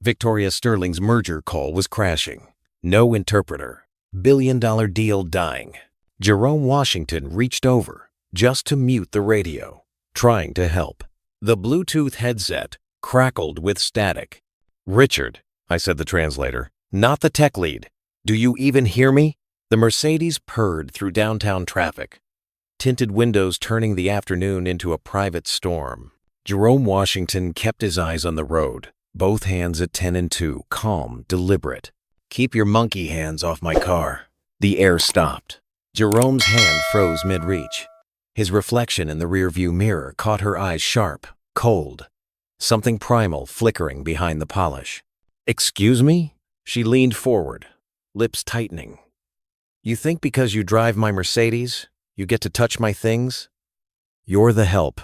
Victoria Sterling's merger call was crashing. No interpreter. Billion-dollar deal dying. Jerome Washington reached over just to mute the radio, trying to help. The Bluetooth headset crackled with static. "Richard," I said, the translator, "not the tech lead. Do you even hear me?" The Mercedes purred through downtown traffic, tinted windows turning the afternoon into a private storm. Jerome Washington kept his eyes on the road, both hands at 10 and 2, calm, deliberate. "Keep your monkey hands off my car." The air stopped. Jerome's hand froze mid-reach. His reflection in the rearview mirror caught her eyes sharp, cold, something primal flickering behind the polish. "Excuse me?" She leaned forward, lips tightening. "You think because you drive my Mercedes, you get to touch my things? You're the help.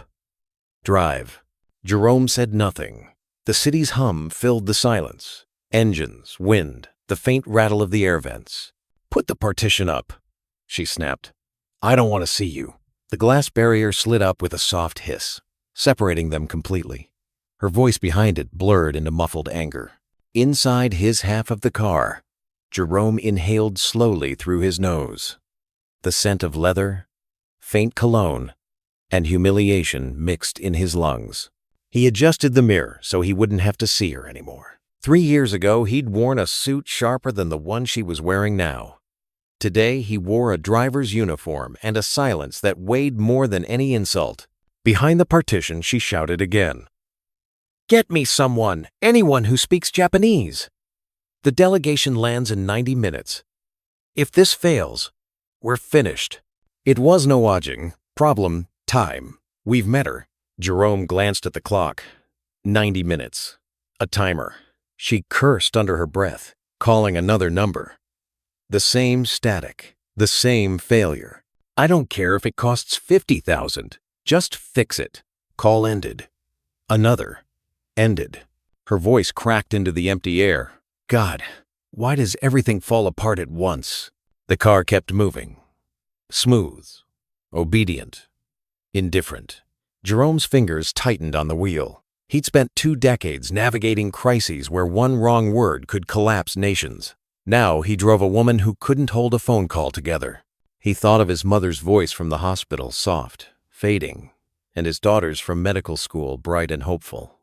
Drive." Jerome said nothing. The city's hum filled the silence. Engines, wind, the faint rattle of the air vents. "Put the partition up," she snapped. "I don't want to see you." The glass barrier slid up with a soft hiss, separating them completely. Her voice behind it blurred into muffled anger. Inside his half of the car, Jerome inhaled slowly through his nose. The scent of leather, faint cologne, and humiliation mixed in his lungs. He adjusted the mirror so he wouldn't have to see her anymore. 3 years ago, he'd worn a suit sharper than the one she was wearing now. Today, he wore a driver's uniform and a silence that weighed more than any insult. Behind the partition, she shouted again. "Get me someone, anyone who speaks Japanese. The delegation lands in 90 minutes. If this fails, we're finished." It was no odging. Problem, time. "We've met her." Jerome glanced at the clock. 90 minutes. A timer. She cursed under her breath, calling another number. The same static, the same failure. "I don't care if it costs 50,000. Just fix it." Call ended. Another. Ended. Her voice cracked into the empty air. "God, why does everything fall apart at once?" The car kept moving. Smooth. Obedient. Indifferent. Jerome's fingers tightened on the wheel. He'd spent 2 decades navigating crises where one wrong word could collapse nations. Now he drove a woman who couldn't hold a phone call together. He thought of his mother's voice from the hospital, soft, fading, and his daughter's from medical school, bright and hopeful.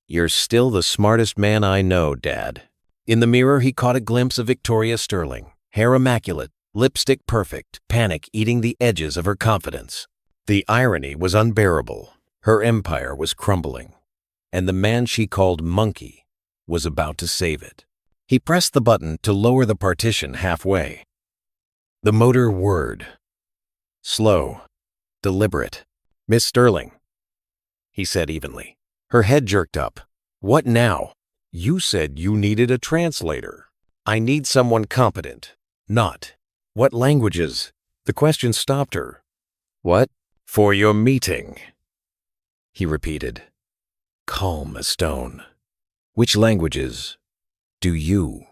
"You're still the smartest man I know, Dad." In the mirror, he caught a glimpse of Victoria Sterling, hair immaculate, lipstick perfect, panic eating the edges of her confidence. The irony was unbearable. Her empire was crumbling, and the man she called Monkey was about to save it. He pressed the button to lower the partition halfway. The motor whirred. Slow, deliberate. "Miss Sterling," he said evenly. Her head jerked up. "What now?" "You said you needed a translator." "I need someone competent, not." "What languages?" The question stopped her. "What?" "For your meeting," he repeated, calm as stone. "Which languages do you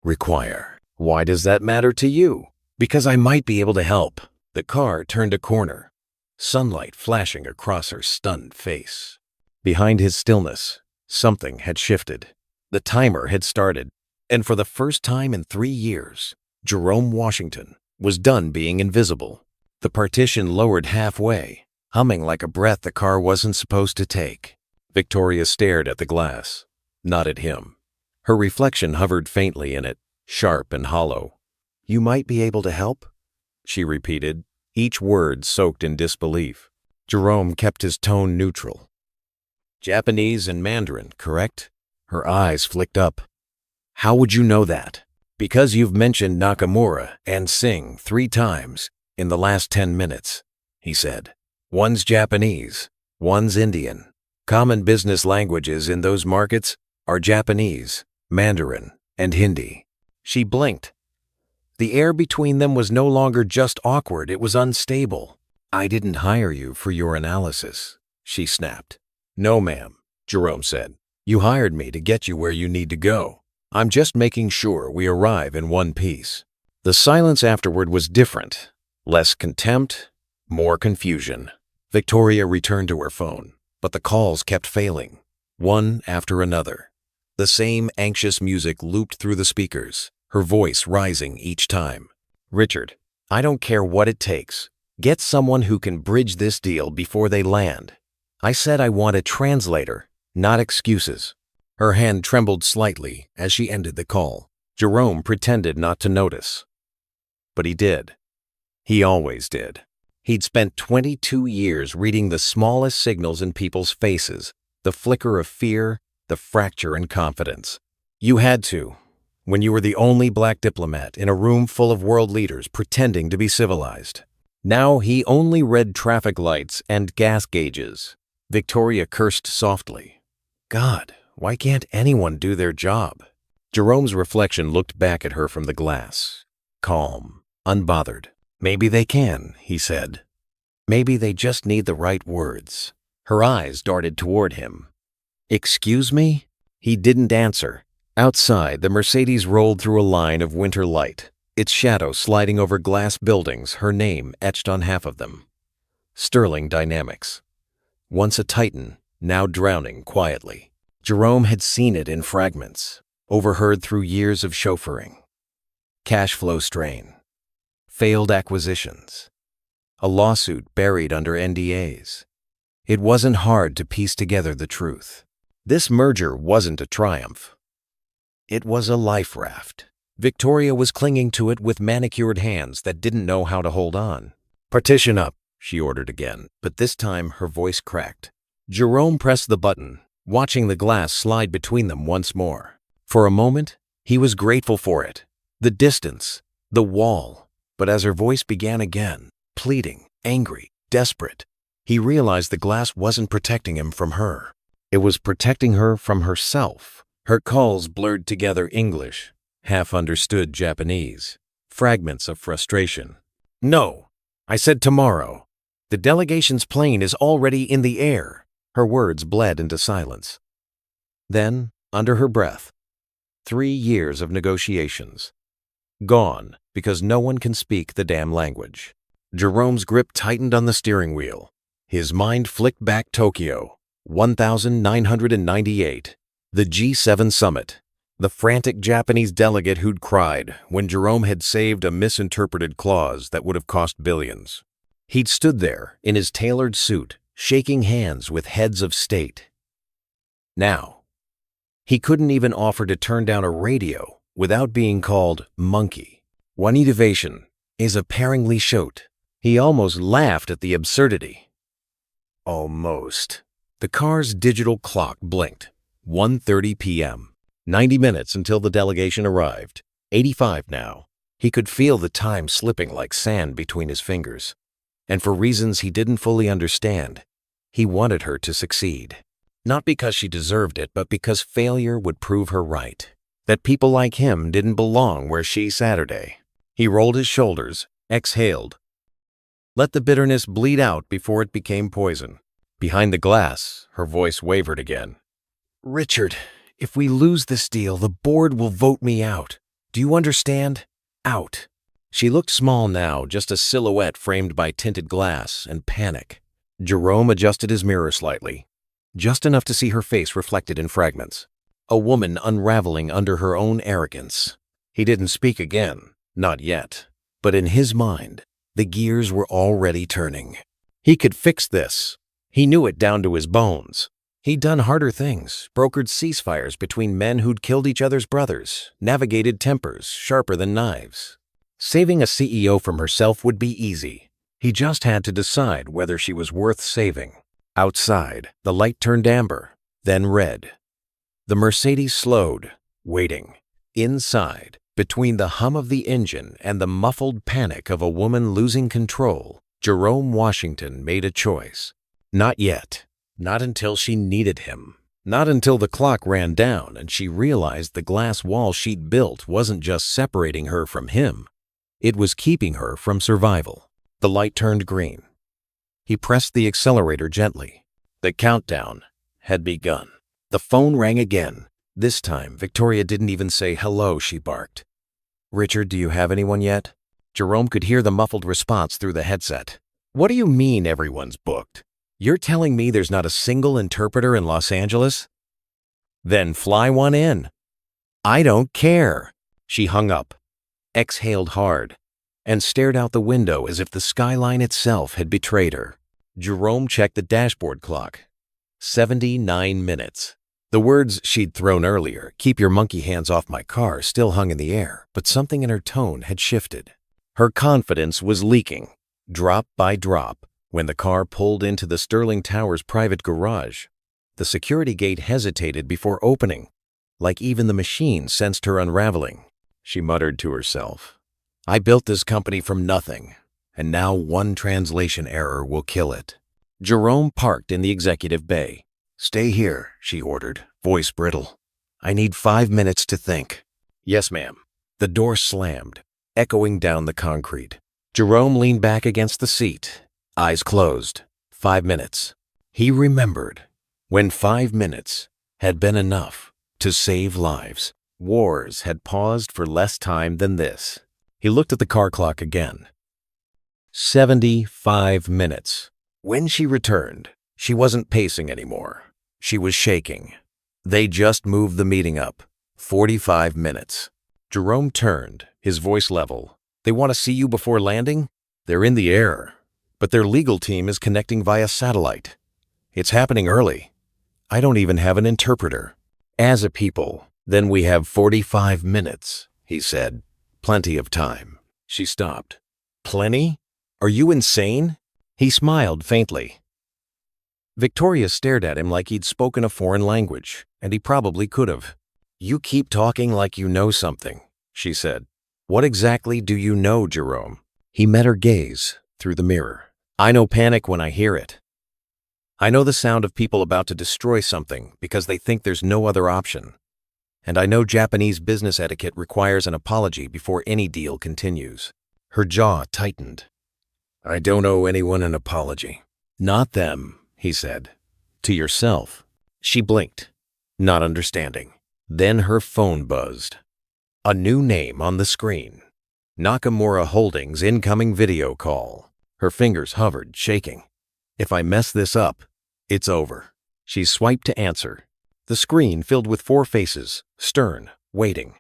require?" "Why does that matter to you?" "Because I might be able to help." The car turned a corner, sunlight flashing across her stunned face. Behind his stillness, something had shifted. The timer had started, and for the first time in 3 years, Jerome Washington was done being invisible. The partition lowered halfway, humming like a breath the car wasn't supposed to take. Victoria stared at the glass, not at him. Her reflection hovered faintly in it, sharp and hollow. "You might be able to help?" she repeated, each word soaked in disbelief. Jerome kept his tone neutral. "Japanese and Mandarin, correct?" Her eyes flicked up. "How would you know that?" "Because you've mentioned Nakamura and Singh 3 times in the last 10 minutes, he said. "One's Japanese, one's Indian. Common business languages in those markets are Japanese, Mandarin, and Hindi." She blinked. The air between them was no longer just awkward, it was unstable. "I didn't hire you for your analysis," she snapped. "No, ma'am," Jerome said. "You hired me to get you where you need to go. I'm just making sure we arrive in one piece." The silence afterward was different. Less contempt, more confusion. Victoria returned to her phone, but the calls kept failing, one after another. The same anxious music looped through the speakers, her voice rising each time. "Richard, I don't care what it takes. Get someone who can bridge this deal before they land. I said I want a translator, not excuses." Her hand trembled slightly as she ended the call. Jerome pretended not to notice. But he did. He always did. He'd spent 22 years reading the smallest signals in people's faces, the flicker of fear, the fracture in confidence. You had to, when you were the only black diplomat in a room full of world leaders pretending to be civilized. Now he only read traffic lights and gas gauges. Victoria cursed softly. God, why can't anyone do their job? Jerome's reflection looked back at her from the glass. Calm, unbothered. Maybe they can, he said. Maybe they just need the right words. Her eyes darted toward him. Excuse me? He didn't answer. Outside, the Mercedes rolled through a line of winter light, its shadow sliding over glass buildings, her name etched on half of them. Sterling Dynamics. Once a titan, now drowning quietly. Jerome had seen it in fragments, overheard through years of chauffeuring. Cash flow strain. Failed acquisitions. A lawsuit buried under NDAs. It wasn't hard to piece together the truth. This merger wasn't a triumph. It was a life raft. Victoria was clinging to it with manicured hands that didn't know how to hold on. "Partition up," she ordered again, but this time her voice cracked. Jerome pressed the button, watching the glass slide between them once more. For a moment, he was grateful for it. The distance, the wall. But as her voice began again, pleading, angry, desperate, he realized the glass wasn't protecting him from her. It was protecting her from herself. Her calls blurred together English, half-understood Japanese, fragments of frustration. "No, I said tomorrow. The delegation's plane is already in the air." Her words bled into silence. Then, under her breath, 3 years of negotiations. Gone because no one can speak the damn language. Jerome's grip tightened on the steering wheel. His mind flicked back Tokyo, 1998, the G7 summit. The frantic Japanese delegate who'd cried when Jerome had saved a misinterpreted clause that would have cost billions. He'd stood there in his tailored suit, shaking hands with heads of state. Now, he couldn't even offer to turn down a radio without being called monkey. Wanidivation is a paringly shot. He almost laughed at the absurdity. Almost. The car's digital clock blinked. 1:30 p.m. 90 minutes until the delegation arrived. 85 now. He could feel the time slipping like sand between his fingers. And for reasons he didn't fully understand, he wanted her to succeed. Not because she deserved it, but because failure would prove her right. That people like him didn't belong where she Saturday. He rolled his shoulders, exhaled. Let the bitterness bleed out before it became poison. Behind the glass, her voice wavered again. "Richard, if we lose this deal, the board will vote me out. Do you understand? Out." She looked small now, just a silhouette framed by tinted glass and panic. Jerome adjusted his mirror slightly, just enough to see her face reflected in fragments. A woman unraveling under her own arrogance. He didn't speak again, not yet. But in his mind, the gears were already turning. He could fix this. He knew it down to his bones. He'd done harder things, brokered ceasefires between men who'd killed each other's brothers, navigated tempers sharper than knives. Saving a CEO from herself would be easy. He just had to decide whether she was worth saving. Outside, the light turned amber, then red. The Mercedes slowed, waiting. Inside, between the hum of the engine and the muffled panic of a woman losing control, Jerome Washington made a choice. Not yet. Not until she needed him. Not until the clock ran down and she realized the glass wall she'd built wasn't just separating her from him. It was keeping her from survival. The light turned green. He pressed the accelerator gently. The countdown had begun. The phone rang again. This time, Victoria didn't even say hello, she barked. "Richard, do you have anyone yet?" Jerome could hear the muffled response through the headset. "What do you mean everyone's booked? You're telling me there's not a single interpreter in Los Angeles?" Then fly one in. I don't care. She hung up, exhaled hard, and stared out the window as if the skyline itself had betrayed her. Jerome checked the dashboard clock. 79 minutes. The words she'd thrown earlier, "Keep your monkey hands off my car," still hung in the air, but something in her tone had shifted. Her confidence was leaking, drop by drop. When the car pulled into the Sterling Towers private garage, the security gate hesitated before opening, like even the machine sensed her unraveling. She muttered to herself, "I built this company from nothing, and now one translation error will kill it." Jerome parked in the executive bay. "Stay here," she ordered, voice brittle. "I need 5 minutes to think." "Yes, ma'am." The door slammed, echoing down the concrete. Jerome leaned back against the seat, eyes closed. 5 minutes. He remembered when 5 minutes had been enough to save lives. Wars had paused for less time than this. He looked at the car clock again. 75 minutes. When she returned, she wasn't pacing anymore. She was shaking. They just moved the meeting up. 45 minutes. Jerome turned, his voice level. "They want to see you before landing? They're in the air, but their legal team is connecting via satellite. It's happening early. I don't even have an interpreter. As a people, then we have 45 minutes, he said. Plenty of time." She stopped. "Plenty? Are you insane?" He smiled faintly. Victoria stared at him like he'd spoken a foreign language, and he probably could have. "You keep talking like you know something," she said. "What exactly do you know, Jerome?" He met her gaze through the mirror. "I know panic when I hear it. I know the sound of people about to destroy something because they think there's no other option. And I know Japanese business etiquette requires an apology before any deal continues." Her jaw tightened. "I don't owe anyone an apology." "Not them," he said. "To yourself." She blinked, not understanding. Then her phone buzzed. A new name on the screen. Nakamura Holdings incoming video call. Her fingers hovered, shaking. "If I mess this up, it's over." She swiped to answer. The screen filled with 4 faces, stern, waiting.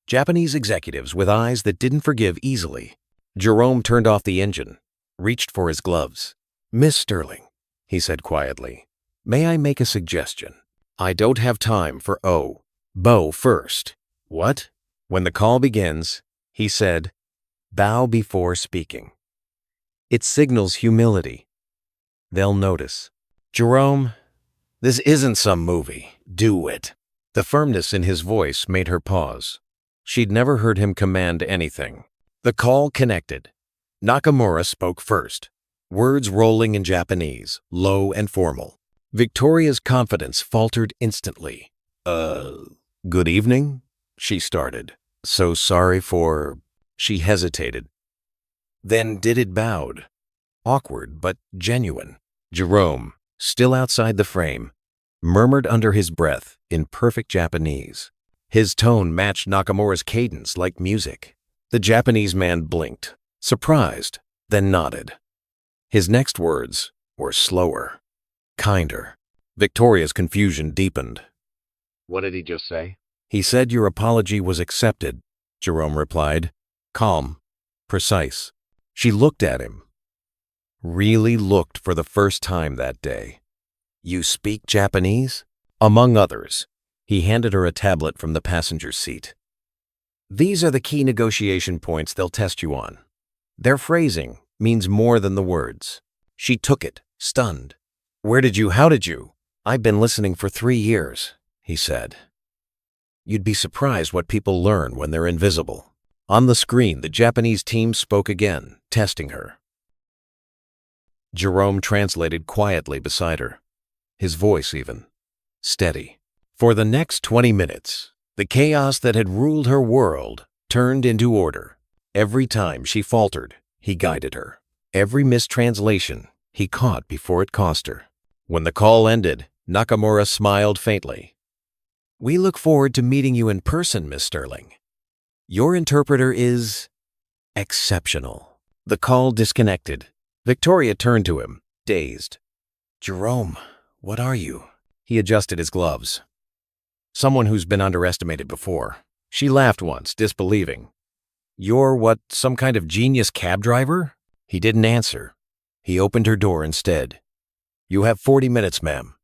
Japanese executives with eyes that didn't forgive easily. Jerome turned off the engine, reached for his gloves. "Miss Sterling," he said quietly, "may I make a suggestion? I don't have time for bow first." "What?" "When the call begins," he said, "bow before speaking. It signals humility. They'll notice." "Jerome, this isn't some movie. Do it." The firmness in his voice made her pause. She'd never heard him command anything. The call connected. Nakamura spoke first, words rolling in Japanese, low and formal. Victoria's confidence faltered instantly. Good evening," she started. "So sorry for—" She hesitated. Then did it bowed. Awkward but genuine. Jerome, still outside the frame, murmured under his breath in perfect Japanese. His tone matched Nakamura's cadence like music. The Japanese man blinked, surprised, then nodded. His next words were slower, kinder. Victoria's confusion deepened. "What did he just say?" "He said your apology was accepted," Jerome replied. Calm, precise. She looked at him. Really looked for the first time that day. "You speak Japanese?" "Among others." He handed her a tablet from the passenger seat. "These are the key negotiation points they'll test you on. Their phrasing means more than the words." She took it, stunned. How did you?" "I've been listening for 3 years," he said. "You'd be surprised what people learn when they're invisible." On the screen, the Japanese team spoke again, testing her. Jerome translated quietly beside her, his voice even, steady. For the next 20 minutes, the chaos that had ruled her world turned into order. Every time she faltered, he guided her. Every mistranslation he caught before it cost her. When the call ended, Nakamura smiled faintly. "We look forward to meeting you in person, Miss Sterling. Your interpreter is exceptional." The call disconnected. Victoria turned to him, dazed. "Jerome, what are you?" He adjusted his gloves. Someone who's been underestimated before. She laughed once, disbelieving. You're what, some kind of genius cab driver? He didn't answer. He opened her door instead. You have 40 minutes, ma'am.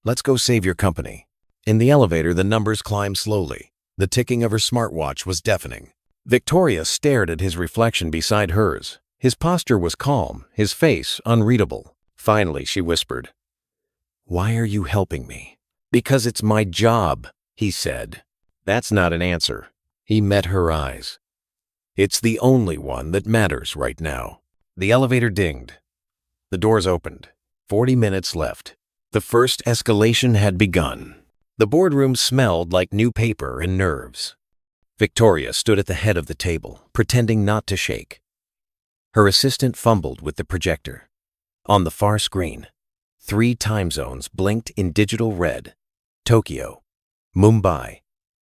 Let's go save your company. In the elevator, the numbers climbed slowly. The ticking of her smartwatch was deafening. Victoria stared at his reflection beside hers. His posture was calm, his face unreadable. Finally, she whispered, Why are you helping me? Because it's my job, he said. That's not an answer. He met her eyes. It's the only one that matters right now. The elevator dinged. The doors opened. 40 minutes left. The first escalation had begun. The boardroom smelled like new paper and nerves. Victoria stood at the head of the table, pretending not to shake. Her assistant fumbled with the projector. On the far screen, 3 time zones blinked in digital red. Tokyo, Mumbai,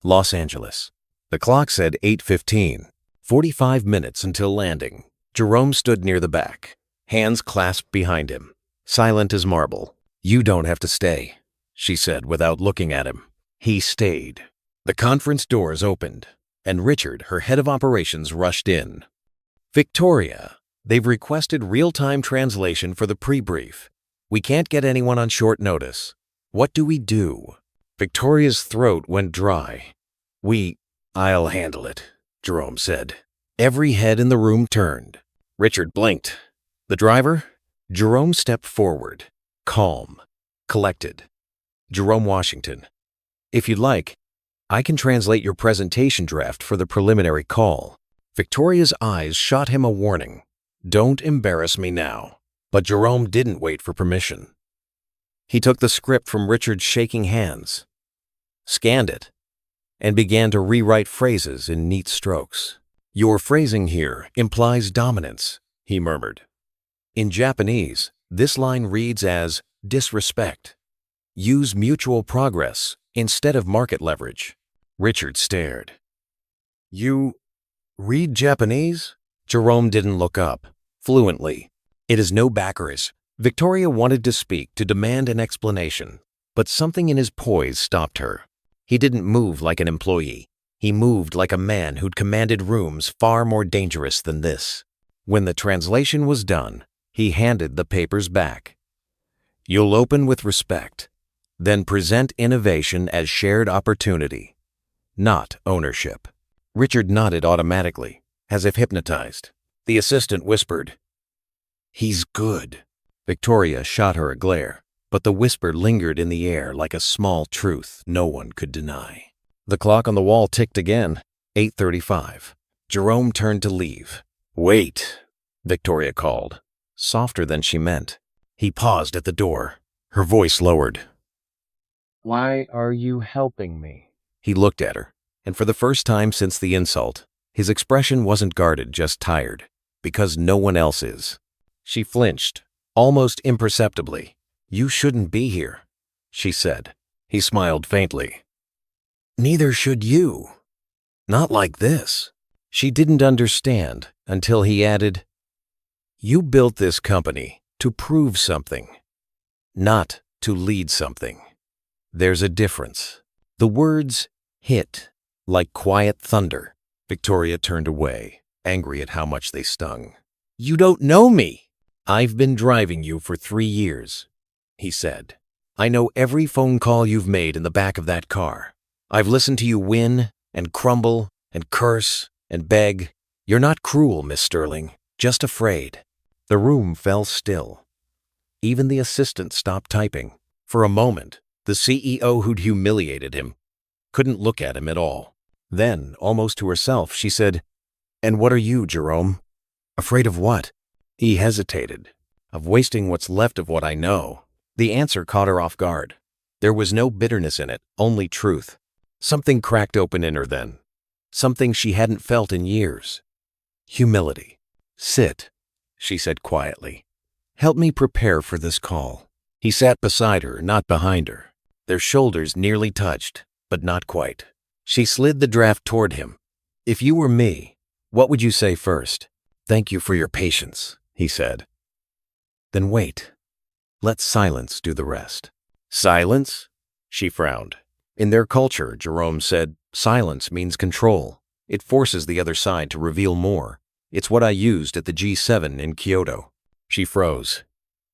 Los Angeles. The clock said 8:15, 45 minutes until landing. Jerome stood near the back, hands clasped behind him, silent as marble. You don't have to stay, she said without looking at him. He stayed. The conference doors opened, and Richard, her head of operations, rushed in. Victoria, they've requested real-time translation for the pre-brief. We can't get anyone on short notice. What do we do? Victoria's throat went dry. I'll handle it, Jerome said. Every head in the room turned. Richard blinked. The driver? Jerome stepped forward, calm, collected. Jerome Washington. If you'd like, I can translate your presentation draft for the preliminary call. Victoria's eyes shot him a warning. Don't embarrass me now. But Jerome didn't wait for permission. He took the script from Richard's shaking hands, scanned it, and began to rewrite phrases in neat strokes. Your phrasing here implies dominance, he murmured. In Japanese, this line reads as disrespect. Use mutual progress instead of market leverage. Richard stared. You read Japanese? Jerome didn't look up. Fluently. It is no backers. Victoria wanted to speak, to demand an explanation, but something in his poise stopped her. He didn't move like an employee. He moved like a man who'd commanded rooms far more dangerous than this. When the translation was done, he handed the papers back. You'll open with respect, then present innovation as shared opportunity, not ownership. Richard nodded automatically, as if hypnotized. The assistant whispered, He's good. Victoria shot her a glare, but the whisper lingered in the air like a small truth no one could deny. The clock on the wall ticked again, 8:35. Jerome turned to leave. Wait, Victoria called, softer than she meant. He paused at the door. Her voice lowered. Why are you helping me? He looked at her, and for the first time since the insult, his expression wasn't guarded, just tired, because no one else is. She flinched, almost imperceptibly. You shouldn't be here, she said. He smiled faintly. Neither should you. Not like this. She didn't understand until he added, You built this company to prove something, not to lead something. There's a difference. The words hit like quiet thunder. Victoria turned away, angry at how much they stung. You don't know me. I've been driving you for 3 years, he said. I know every phone call you've made in the back of that car. I've listened to you win and crumble and curse and beg. You're not cruel, Miss Sterling, just afraid. The room fell still. Even the assistant stopped typing. For a moment, the CEO who'd humiliated him couldn't look at him at all. Then, almost to herself, she said, And what are you, Jerome? Afraid of what? He hesitated. Of wasting what's left of what I know. The answer caught her off guard. There was no bitterness in it, only truth. Something cracked open in her then. Something she hadn't felt in years. Humility. Sit, she said quietly. Help me prepare for this call. He sat beside her, not behind her. Their shoulders nearly touched, but not quite. She slid the draft toward him. If you were me, what would you say first? Thank you for your patience, he said. Then wait. Let silence do the rest. Silence? She frowned. In their culture, Jerome said, silence means control. It forces the other side to reveal more. It's what I used at the G7 in Kyoto. She froze.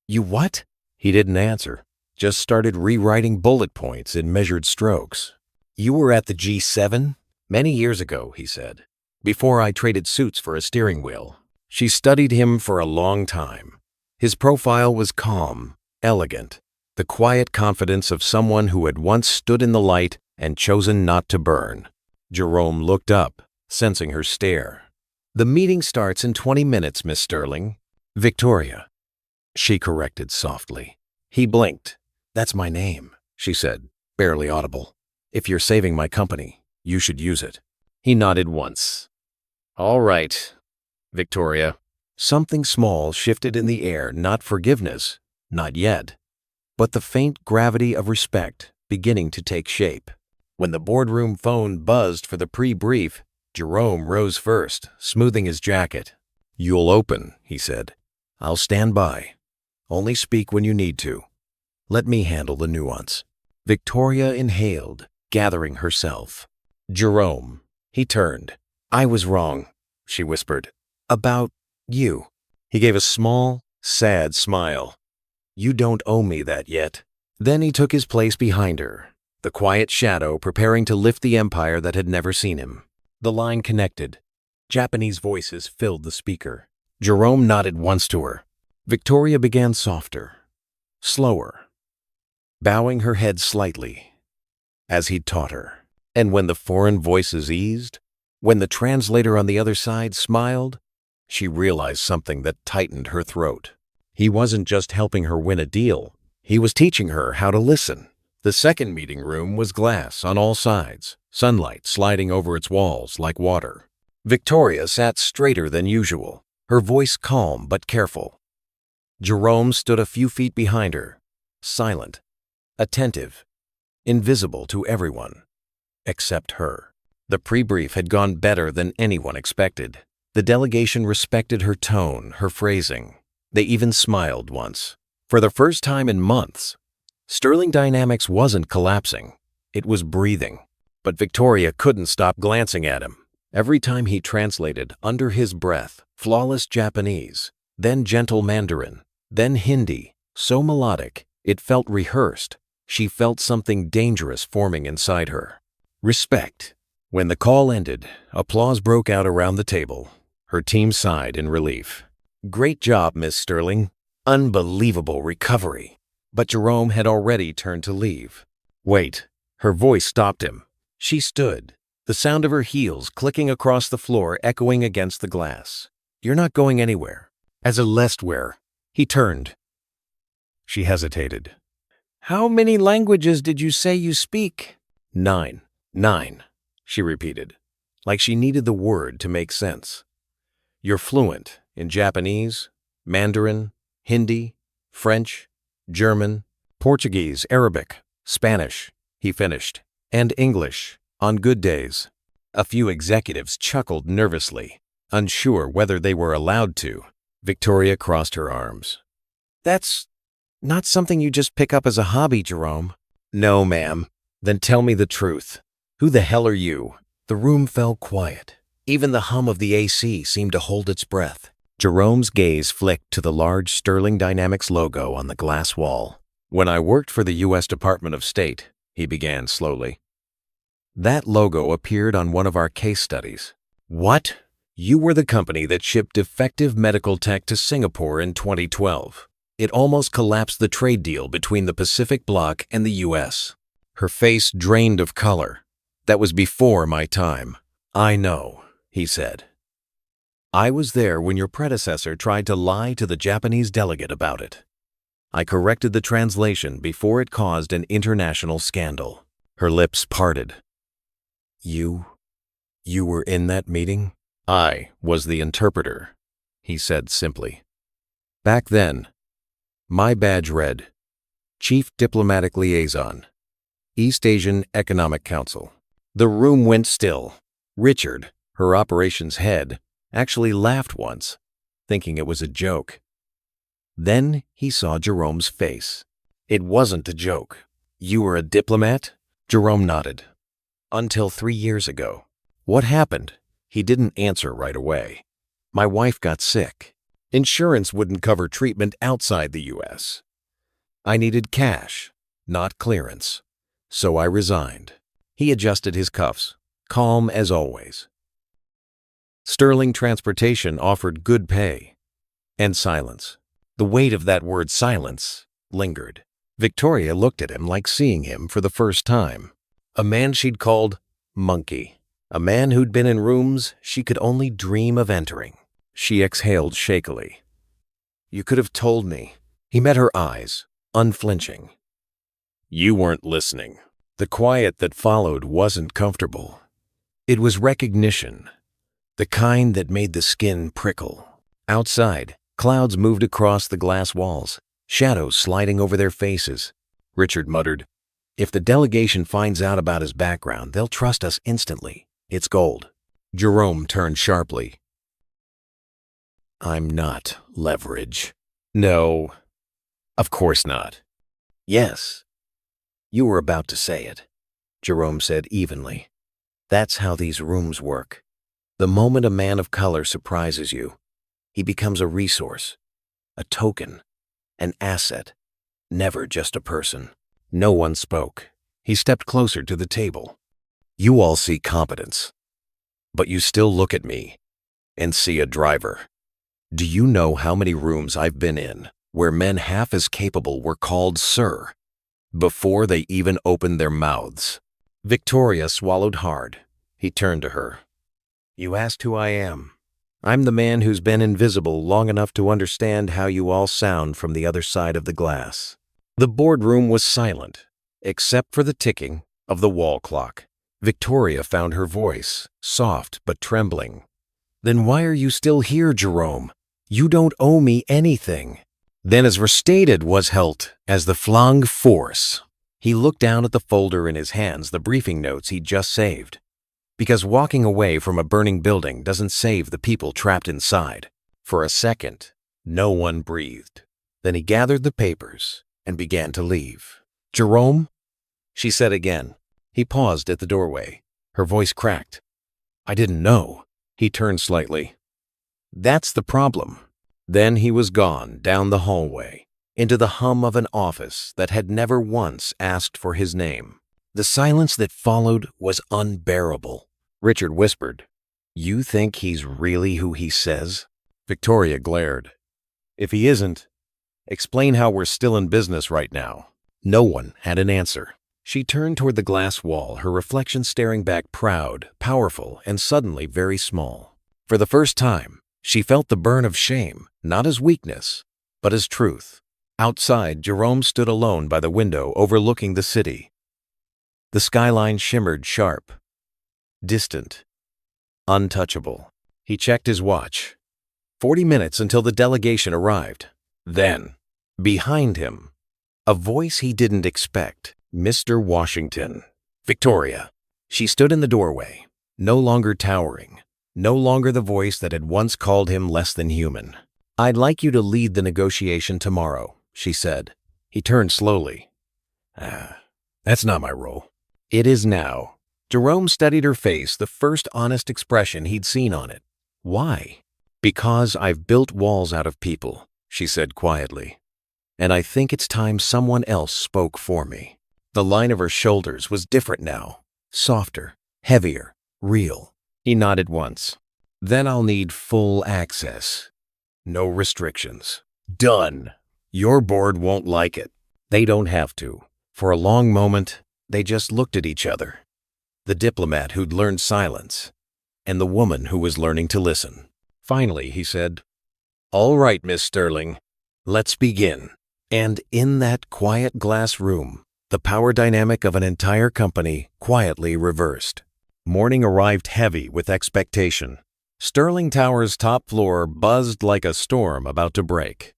You what? He didn't answer, just started rewriting bullet points in measured strokes. You were at the G7? Many years ago, he said, before I traded suits for a steering wheel. She studied him for a long time. His profile was calm, elegant, the quiet confidence of someone who had once stood in the light and chosen not to burn. Jerome looked up, sensing her stare. The meeting starts in 20 minutes, Miss Sterling. Victoria, she corrected softly. He blinked. That's my name, she said, barely audible. If you're saving my company, you should use it. He nodded once. All right, Victoria. Something small shifted in the air, not forgiveness, not yet, but the faint gravity of respect beginning to take shape. When the boardroom phone buzzed for the pre-brief, Jerome rose first, smoothing his jacket. You'll open, he said. I'll stand by. Only speak when you need to. Let me handle the nuance. Victoria inhaled, gathering herself. Jerome. He turned. I was wrong, she whispered. About you. He gave a small, sad smile. You don't owe me that yet. Then he took his place behind her, the quiet shadow preparing to lift the empire that had never seen him. The line connected. Japanese voices filled the speaker. Jerome nodded once to her. Victoria began softer, slower, bowing her head slightly, as he'd taught her. And when the foreign voices eased, when the translator on the other side smiled, she realized something that tightened her throat. He wasn't just helping her win a deal. He was teaching her how to listen. The second meeting room was glass on all sides, sunlight sliding over its walls like water. Victoria sat straighter than usual, her voice calm but careful. Jerome stood a few feet behind her, silent, attentive, invisible to everyone, except her. The pre-brief had gone better than anyone expected. The delegation respected her tone, her phrasing. They even smiled once. For the first time in months, Sterling Dynamics wasn't collapsing. It was breathing. But Victoria couldn't stop glancing at him. Every time he translated, under his breath, flawless Japanese, then gentle Mandarin, then Hindi, so melodic, it felt rehearsed. She felt something dangerous forming inside her. Respect. When the call ended, applause broke out around the table. Her team sighed in relief. Great job, Miss Sterling. Unbelievable recovery. But Jerome had already turned to leave. Wait. Her voice stopped him. She stood, the sound of her heels clicking across the floor echoing against the glass. You're not going anywhere. As a Lestware. He turned. She hesitated. How many languages did you say you speak? 9. 9, she repeated, like she needed the word to make sense. You're fluent in Japanese, Mandarin, Hindi, French, German, Portuguese, Arabic, Spanish, he finished, and English, on good days. A few executives chuckled nervously, unsure whether they were allowed to. Victoria crossed her arms. That's not something you just pick up as a hobby, Jerome. No, ma'am. Then tell me the truth. Who the hell are you? The room fell quiet. Even the hum of the AC seemed to hold its breath. Jerome's gaze flicked to the large Sterling Dynamics logo on the glass wall. When I worked for the U.S. Department of State, he began slowly. That logo appeared on one of our case studies. What? You were the company that shipped defective medical tech to Singapore in 2012. It almost collapsed the trade deal between the Pacific Bloc and the U.S. Her face drained of color. That was before my time. I know, he said. I was there when your predecessor tried to lie to the Japanese delegate about it. I corrected the translation before it caused an international scandal. Her lips parted. You were in that meeting? I was the interpreter, he said simply. Back then, my badge read, Chief Diplomatic Liaison, East Asian Economic Council. The room went still. Richard, her operations head, actually laughed once, thinking it was a joke. Then he saw Jerome's face. It wasn't a joke. You were a diplomat? Jerome nodded. Until 3 years ago. What happened? He didn't answer right away. My wife got sick. Insurance wouldn't cover treatment outside the U.S. I needed cash, not clearance. So I resigned. He adjusted his cuffs, calm as always. Sterling Transportation offered good pay. And silence. The weight of that word silence lingered. Victoria looked at him like seeing him for the first time. A man she'd called monkey. A man who'd been in rooms she could only dream of entering. She exhaled shakily. You could have told me. He met her eyes, unflinching. You weren't listening. The quiet that followed wasn't comfortable. It was recognition, the kind that made the skin prickle. Outside, clouds moved across the glass walls, shadows sliding over their faces. Richard muttered, If the delegation finds out about his background, they'll trust us instantly. It's gold. Jerome turned sharply. I'm not leverage. No, of course not. Yes. You were about to say it, Jerome said evenly. That's how these rooms work. The moment a man of color surprises you, he becomes a resource, a token, an asset, never just a person. No one spoke. He stepped closer to the table. You all see competence, but you still look at me and see a driver. Do you know how many rooms I've been in where men half as capable were called sir before they even opened their mouths? Victoria swallowed hard. He turned to her. You asked who I am. I'm the man who's been invisible long enough to understand how you all sound from the other side of the glass. The boardroom was silent, except for the ticking of the wall clock. Victoria found her voice, soft but trembling. Then why are you still here, Jerome? You don't owe me anything. Then as restated was held as the Flang Force. He looked down at the folder in his hands, the briefing notes he'd just saved. Because walking away from a burning building doesn't save the people trapped inside. For a second, no one breathed. Then he gathered the papers and began to leave. Jerome? She said again. He paused at the doorway. Her voice cracked. I didn't know. He turned slightly. That's the problem. Then he was gone down the hallway, into the hum of an office that had never once asked for his name. The silence that followed was unbearable. Richard whispered, You think he's really who he says? Victoria glared. If he isn't, explain how we're still in business right now. No one had an answer. She turned toward the glass wall, her reflection staring back proud, powerful, and suddenly very small. For the first time, she felt the burn of shame, not as weakness, but as truth. Outside, Jerome stood alone by the window overlooking the city. The skyline shimmered sharp, distant, untouchable. He checked his watch. 40 minutes until the delegation arrived. Then, behind him, a voice he didn't expect. Mr. Washington. Victoria. She stood in the doorway, no longer towering, no longer the voice that had once called him less than human. I'd like you to lead the negotiation tomorrow, she said. He turned slowly. That's not my role. It is now. Jerome studied her face, the first honest expression he'd seen on it. Why? Because I've built walls out of people, she said quietly. And I think it's time someone else spoke for me. The line of her shoulders was different now, softer, heavier, real. He nodded once. Then I'll need full access. No restrictions. Done. Your board won't like it. They don't have to. For a long moment, they just looked at each other. The diplomat who'd learned silence, and the woman who was learning to listen. Finally, he said, All right, Miss Sterling, let's begin. And in that quiet glass room, the power dynamic of an entire company quietly reversed. Morning arrived heavy with expectation. Sterling Tower's top floor buzzed like a storm about to break.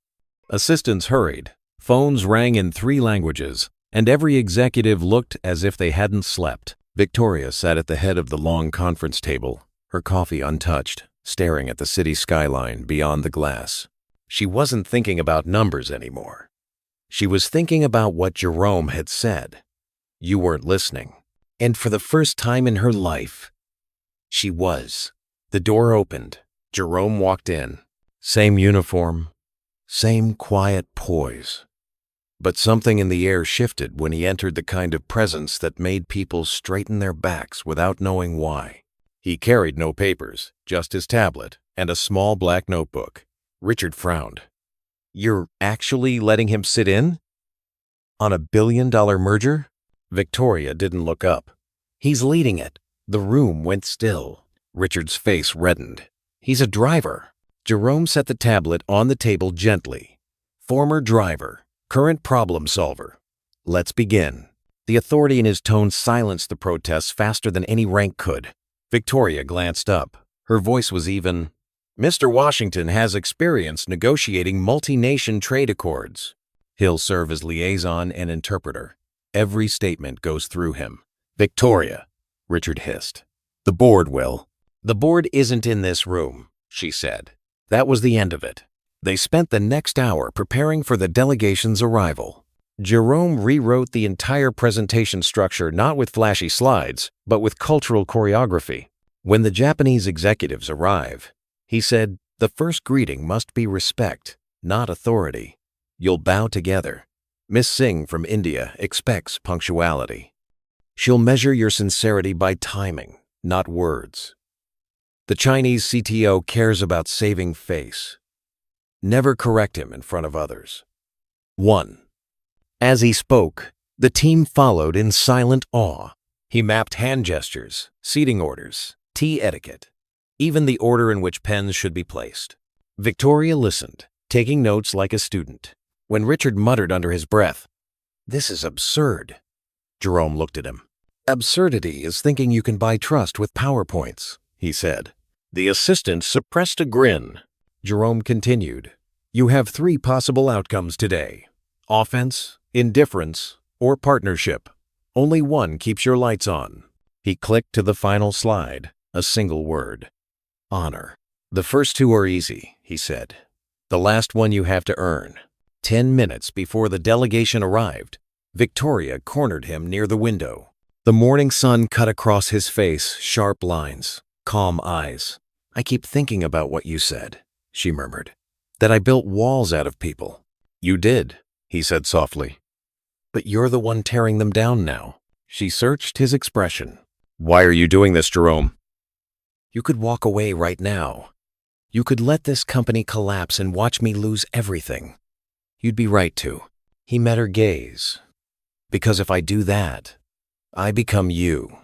Assistants hurried, phones rang in 3 languages, and every executive looked as if they hadn't slept. Victoria sat at the head of the long conference table, her coffee untouched, staring at the city skyline beyond the glass. She wasn't thinking about numbers anymore. She was thinking about what Jerome had said. You weren't listening. And for the first time in her life, she was. The door opened. Jerome walked in. Same uniform, same quiet poise. But something in the air shifted when he entered, the kind of presence that made people straighten their backs without knowing why. He carried no papers, just his tablet and a small black notebook. Richard frowned. "You're actually letting him sit in? On a billion-dollar merger?" Victoria didn't look up. "He's leading it." The room went still. Richard's face reddened. "He's a driver." Jerome set the tablet on the table gently. "Former driver, current problem solver. Let's begin." The authority in his tone silenced the protests faster than any rank could. Victoria glanced up. Her voice was even. "Mr. Washington has experience negotiating multi-nation trade accords. He'll serve as liaison and interpreter. Every statement goes through him." "Victoria," Richard hissed. "The board will." "The board isn't in this room," she said. That was the end of it. They spent the next hour preparing for the delegation's arrival. Jerome rewrote the entire presentation structure, not with flashy slides, but with cultural choreography. When the Japanese executives arrive, he said, the first greeting must be respect, not authority. You'll bow together. Miss Singh from India expects punctuality. She'll measure your sincerity by timing, not words. The Chinese CTO cares about saving face. Never correct him in front of others. 1. As he spoke, the team followed in silent awe. He mapped hand gestures, seating orders, tea etiquette, even the order in which pens should be placed. Victoria listened, taking notes like a student. When Richard muttered under his breath, "This is absurd," Jerome looked at him. "Absurdity is thinking you can buy trust with PowerPoints," he said. The assistant suppressed a grin. Jerome continued, "You have 3 possible outcomes today: offense, indifference, or partnership. Only one keeps your lights on." He clicked to the final slide, a single word: honor. "The first 2 are easy," he said. "The last one you have to earn." 10 minutes before the delegation arrived, Victoria cornered him near the window. The morning sun cut across his face, sharp lines, calm eyes. "I keep thinking about what you said," she murmured. "That I built walls out of people." "You did," he said softly. "But you're the one tearing them down now." She searched his expression. "Why are you doing this, Jerome?" "You could walk away right now. You could let this company collapse and watch me lose everything. You'd be right to." He met her gaze. "Because if I do that, I become you.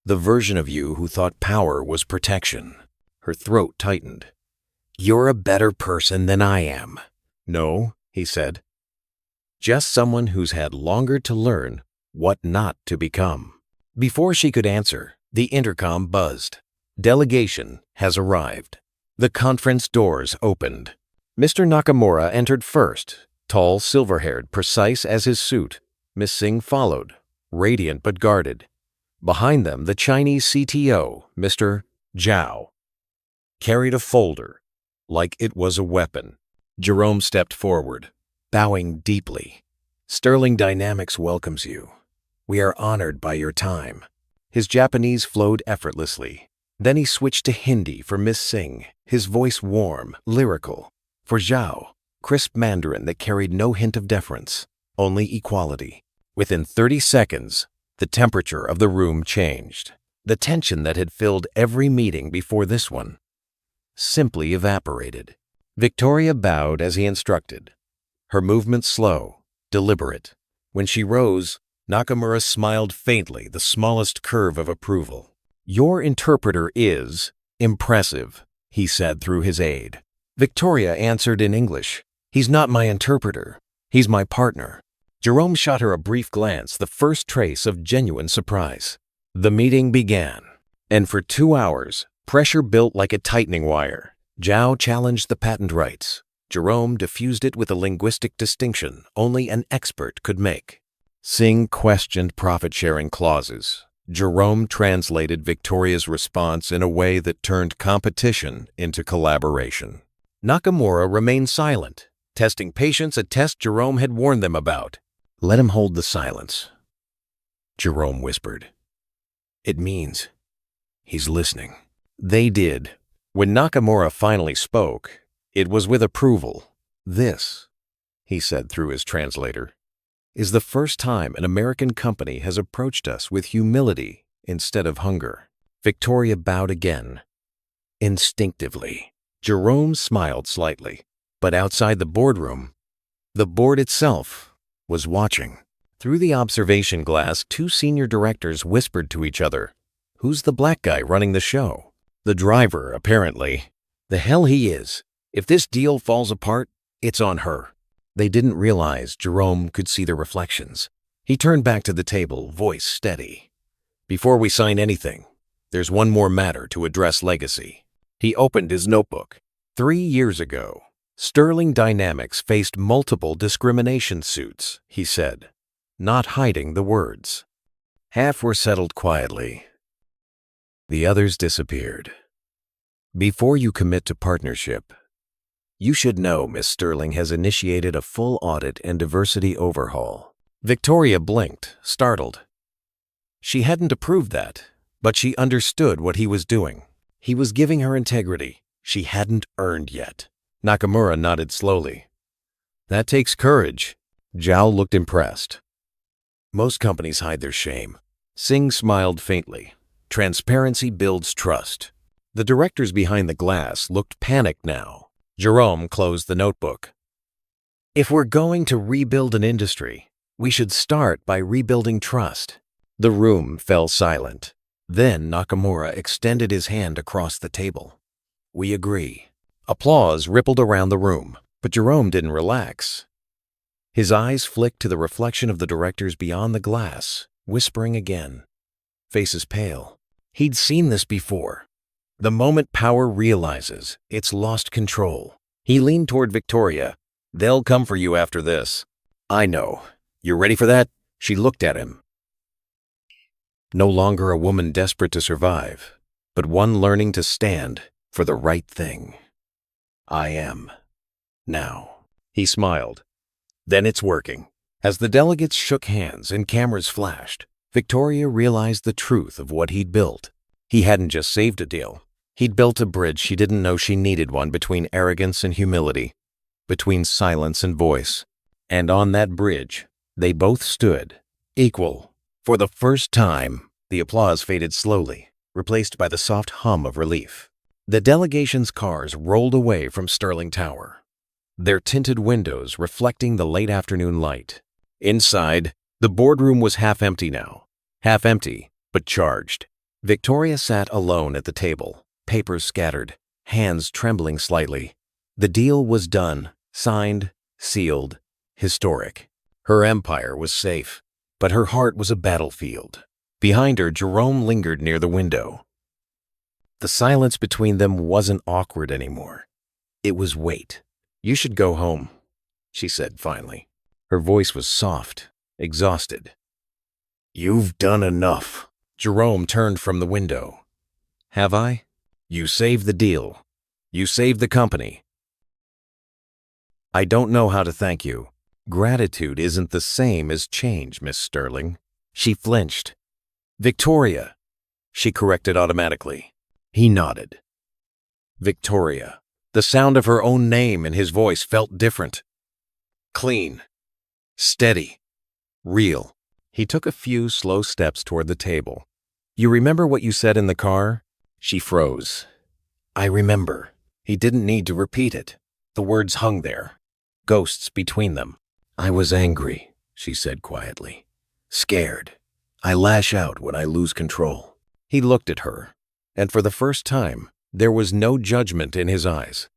The version of you who thought power was protection." Her throat tightened. "You're a better person than I am." "No," he said. "Just someone who's had longer to learn what not to become." Before she could answer, the intercom buzzed. "Delegation has arrived." The conference doors opened. Mr. Nakamura entered first, tall, silver-haired, precise as his suit. Miss Singh followed, radiant but guarded. Behind them, the Chinese CTO, Mr. Zhao, carried a folder like it was a weapon. Jerome stepped forward, bowing deeply. "Sterling Dynamics welcomes you. We are honored by your time." His Japanese flowed effortlessly. Then he switched to Hindi for Miss Singh, his voice warm, lyrical. For Zhao, crisp Mandarin that carried no hint of deference, only equality. Within 30 seconds, the temperature of the room changed. The tension that had filled every meeting before this one simply evaporated. Victoria bowed as he instructed, her movements slow, deliberate. When she rose, Nakamura smiled faintly, the smallest curve of approval. "Your interpreter is impressive," he said through his aide. Victoria answered in English, "He's not my interpreter. He's my partner." Jerome shot her a brief glance, the first trace of genuine surprise. The meeting began, and for 2 hours, pressure built like a tightening wire. Zhao challenged the patent rights. Jerome diffused it with a linguistic distinction only an expert could make. Singh questioned profit-sharing clauses. Jerome translated Victoria's response in a way that turned competition into collaboration. Nakamura remained silent, testing patience, a test Jerome had warned them about. "Let him hold the silence," Jerome whispered. It means he's listening. They did. When Nakamura finally spoke, it was with approval. "This," he said through his translator, "is the first time an American company has approached us with humility instead of hunger." Victoria bowed again. Instinctively, Jerome smiled slightly, but outside the boardroom, the board itself was watching. Through the observation glass, two senior directors whispered to each other. "Who's the black guy running the show?" "The driver, apparently." "The hell he is. If this deal falls apart, it's on her." They didn't realize Jerome could see their reflections. He turned back to the table, voice steady. "Before we sign anything, there's one more matter to address legacy." He opened his notebook. 3 years ago, Sterling Dynamics faced multiple discrimination suits, he said, not hiding the words. Half were settled quietly. The others disappeared. "Before you commit to partnership, you should know Miss Sterling has initiated a full audit and diversity overhaul." Victoria blinked, startled. She hadn't approved that, but she understood what he was doing. He was giving her integrity she hadn't earned yet. Nakamura nodded slowly. "That takes courage." Zhao looked impressed. "Most companies hide their shame." Singh smiled faintly. "Transparency builds trust." The directors behind the glass looked panicked now. Jerome closed the notebook. "If we're going to rebuild an industry, we should start by rebuilding trust." The room fell silent. Then Nakamura extended his hand across the table. "We agree." Applause rippled around the room, but Jerome didn't relax. His eyes flicked to the reflection of the directors beyond the glass, whispering again. Faces pale. He'd seen this before. The moment power realizes it's lost control. He leaned toward Victoria. "They'll come for you after this." "I know. You ready for that?" She looked at him. No longer a woman desperate to survive, but one learning to stand for the right thing. "I am. Now." He smiled. "Then it's working." As the delegates shook hands and cameras flashed, Victoria realized the truth of what he'd built. He hadn't just saved a deal. He'd built a bridge she didn't know she needed one between arrogance and humility, between silence and voice. And on that bridge, they both stood, equal. For the first time, the applause faded slowly, replaced by the soft hum of relief. The delegation's cars rolled away from Sterling Tower, their tinted windows reflecting the late afternoon light. Inside, the boardroom was half empty now. Half empty, but charged. Victoria sat alone at the table, papers scattered, hands trembling slightly. The deal was done, signed, sealed, historic. Her empire was safe, but her heart was a battlefield. Behind her, Jerome lingered near the window. The silence between them wasn't awkward anymore. It was weight. "You should go home," she said finally. Her voice was soft, exhausted. "You've done enough." Jerome turned from the window. "Have I? You saved the deal. You saved the company. I don't know how to thank you. Gratitude isn't the same as change, Miss Sterling." She flinched. "Victoria," she corrected automatically. He nodded. Victoria. The sound of her own name in his voice felt different. Clean. Steady. Real. He took a few slow steps toward the table. "You remember what you said in the car?" She froze. "I remember." He didn't need to repeat it. The words hung there, ghosts between them. "I was angry," she said quietly. "Scared. I lash out when I lose control." He looked at her, and for the first time, there was no judgment in his eyes.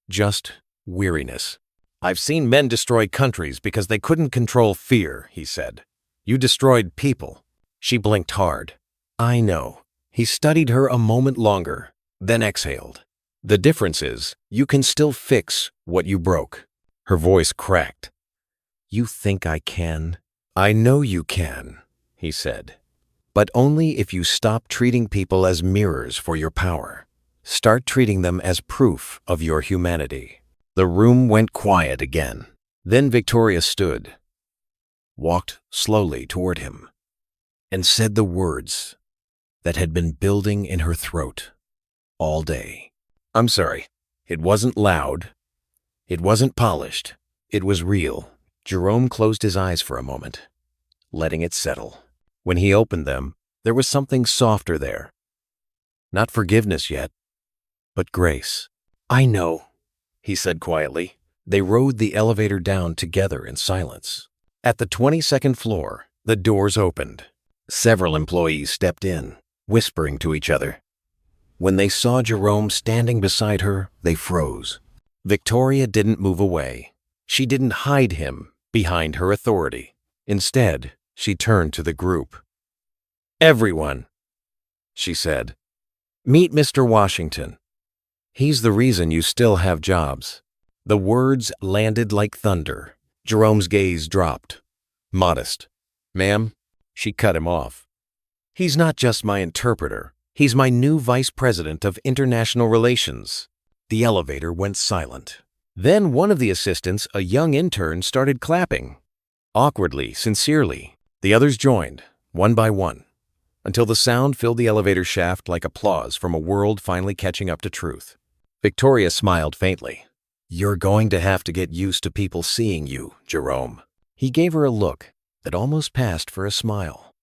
Just weariness. "I've seen men destroy countries because they couldn't control fear," he said. "You destroyed people." She blinked hard. "I know." He studied her a moment longer, then exhaled. "The difference is, you can still fix what you broke." Her voice cracked. "You think I can?" "I know you can," he said. "But only if you stop treating people as mirrors for your power. Start treating them as proof of your humanity." The room went quiet again. Then Victoria stood, walked slowly toward him, and said the words that had been building in her throat all day. I'm sorry. It wasn't loud. It wasn't polished. It was real. Jerome closed his eyes for a moment, letting it settle. When he opened them, there was something softer there. Not forgiveness yet, but grace. I know, he said quietly. They rode the elevator down together in silence. At the 22nd floor, the doors opened. Several employees stepped in, whispering to each other. When they saw Jerome standing beside her, they froze. Victoria didn't move away. She didn't hide him behind her authority. Instead, she turned to the group. "Everyone," she said, "meet Mr. Washington. He's the reason you still have jobs." The words landed like thunder. Jerome's gaze dropped. Modest. "Ma'am," she cut him off. "He's not just my interpreter. He's my new vice president of international relations." The elevator went silent. Then one of the assistants, a young intern, started clapping. Awkwardly, sincerely. The others joined, one by one, until the sound filled the elevator shaft like applause from a world finally catching up to truth. Victoria smiled faintly. "You're going to have to get used to people seeing you, Jerome." He gave her a look that almost passed for a smile.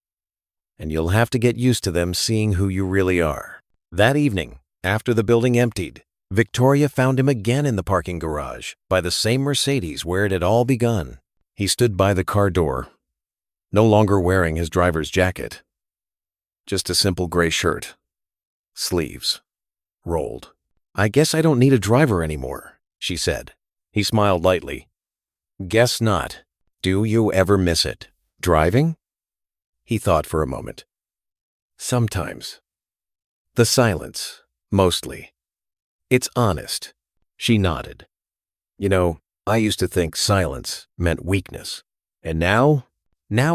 "And you'll have to get used to them seeing who you really are." That evening, after the building emptied, Victoria found him again in the parking garage by the same Mercedes where it had all begun. He stood by the car door, no longer wearing his driver's jacket. Just a simple gray shirt. Sleeves rolled. "I guess I don't need a driver anymore," she said. He smiled lightly. "Guess not. Do you ever miss it? Driving?" He thought for a moment. "Sometimes." The silence, mostly. "It's honest." She nodded. "You know, I used to think silence meant weakness. And now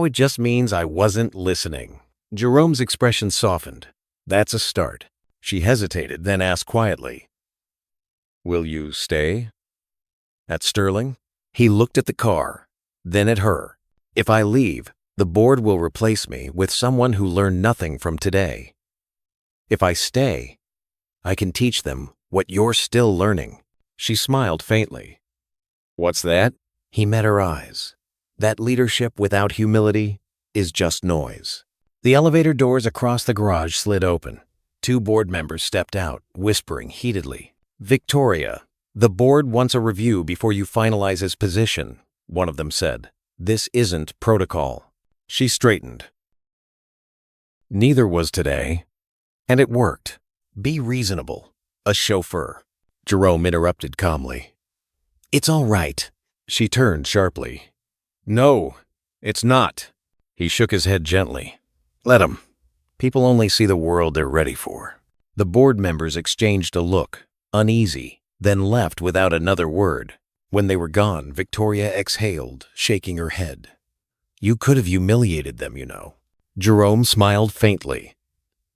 it just means I wasn't listening." Jerome's expression softened. "That's a start." She hesitated, then asked quietly, "Will you stay at Sterling?" He looked at the car, then at her. "If I leave, the board will replace me with someone who learned nothing from today. If I stay, I can teach them what you're still learning." She smiled faintly. "What's that?" He met her eyes. "That leadership without humility is just noise." The elevator doors across the garage slid open. 2 board members stepped out, whispering heatedly. "Victoria, the board wants a review before you finalize his position," one of them said. "This isn't protocol." She straightened. Neither was today. And it worked. "Be reasonable. A chauffeur." Jerome interrupted calmly. "It's all right." She turned sharply. "No, it's not." He shook his head gently. "Let him. People only see the world they're ready for." The board members exchanged a look, uneasy, then left without another word. When they were gone, Victoria exhaled, shaking her head. "You could have humiliated them, you know." Jerome smiled faintly.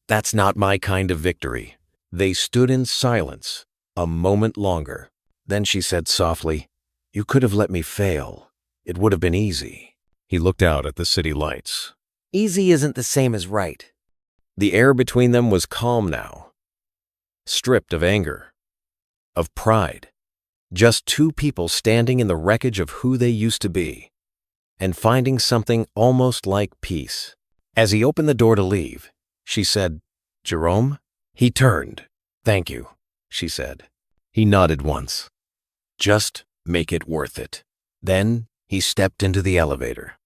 "That's not my kind of victory." They stood in silence a moment longer. Then she said softly, "You could have let me fail. It would have been easy." He looked out at the city lights. "Easy isn't the same as right." The air between them was calm now, stripped of anger, of pride. Just 2 people standing in the wreckage of who they used to be, and finding something almost like peace. As he opened the door to leave, she said, "Jerome?" He turned. "Thank you," she said. He nodded once. "Just make it worth it." Then he stepped into the elevator,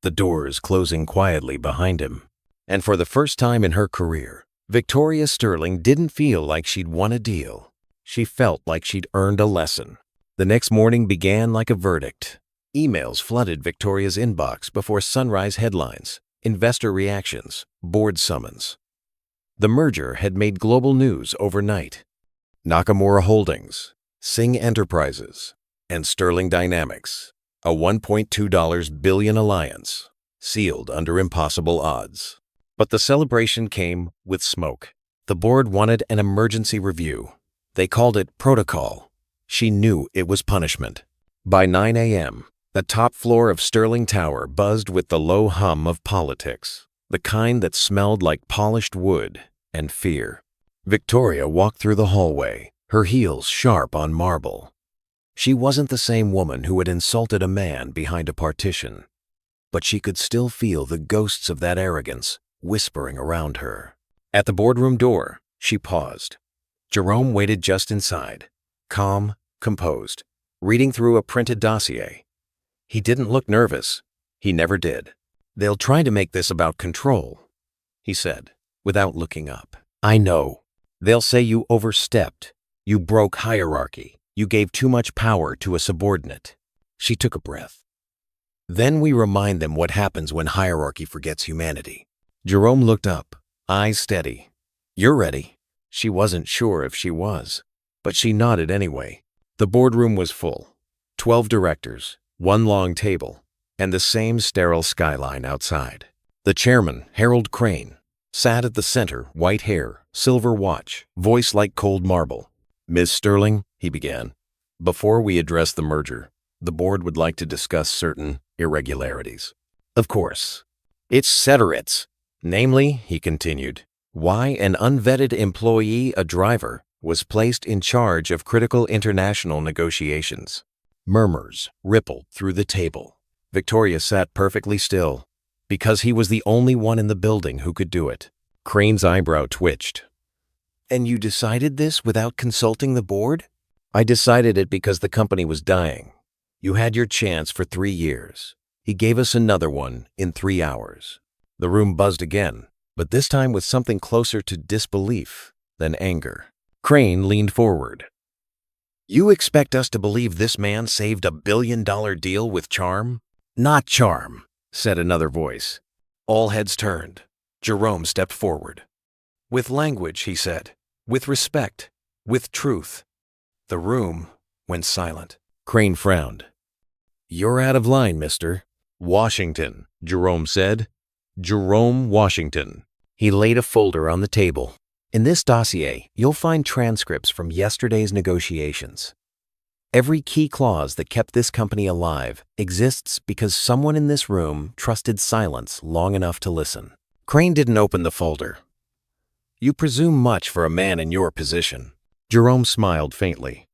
the doors closing quietly behind him. And for the first time in her career, Victoria Sterling didn't feel like she'd won a deal. She felt like she'd earned a lesson. The next morning began like a verdict. Emails flooded Victoria's inbox before sunrise headlines, investor reactions, board summons. The merger had made global news overnight. Nakamura Holdings, Singh Enterprises, and Sterling Dynamics, a $1.2 billion alliance, sealed under impossible odds. But the celebration came with smoke. The board wanted an emergency review. They called it protocol. She knew it was punishment. By 9 a.m., the top floor of Sterling Tower buzzed with the low hum of politics. the kind that smelled like polished wood and fear. Victoria walked through the hallway, her heels sharp on marble. She wasn't the same woman who had insulted a man behind a partition, but she could still feel the ghosts of that arrogance whispering around her. At the boardroom door, she paused. Jerome waited just inside, calm, composed, reading through a printed dossier. He didn't look nervous. He never did. "They'll try to make this about control," he said, without looking up. "I know. They'll say you overstepped. You broke hierarchy. You gave too much power to a subordinate." She took a breath. "Then we remind them what happens when hierarchy forgets humanity." Jerome looked up, eyes steady. "You're ready." She wasn't sure if she was, but she nodded anyway. The boardroom was full. 12 directors, one long table, and the same sterile skyline outside. The chairman, Harold Crane, sat at the center, white hair, silver watch, voice like cold marble. "Ms. Sterling," he began, "before we address the merger, the board would like to discuss certain irregularities." "Of course. It's ceteris. Namely," he continued, "why an unvetted employee, a driver, was placed in charge of critical international negotiations." Murmurs rippled through the table. Victoria sat perfectly still, because he was the only one in the building who could do it. Crane's eyebrow twitched. "And you decided this without consulting the board?" "I decided it because the company was dying. You had your chance for 3 years. He gave us another one in 3 hours." The room buzzed again, but this time with something closer to disbelief than anger. Crane leaned forward. "You expect us to believe this man saved $1 billion deal with charm?" "Not charm," said another voice. All heads turned. Jerome stepped forward. "With language," he said. "With respect. With truth." The room went silent. Crane frowned. "You're out of line, mister." "Washington," Jerome said. "Jerome Washington." He laid a folder on the table. "In this dossier, you'll find transcripts from yesterday's negotiations. Every key clause that kept this company alive exists because someone in this room trusted silence long enough to listen." Crane didn't open the folder. "You presume much for a man in your position." Jerome smiled faintly.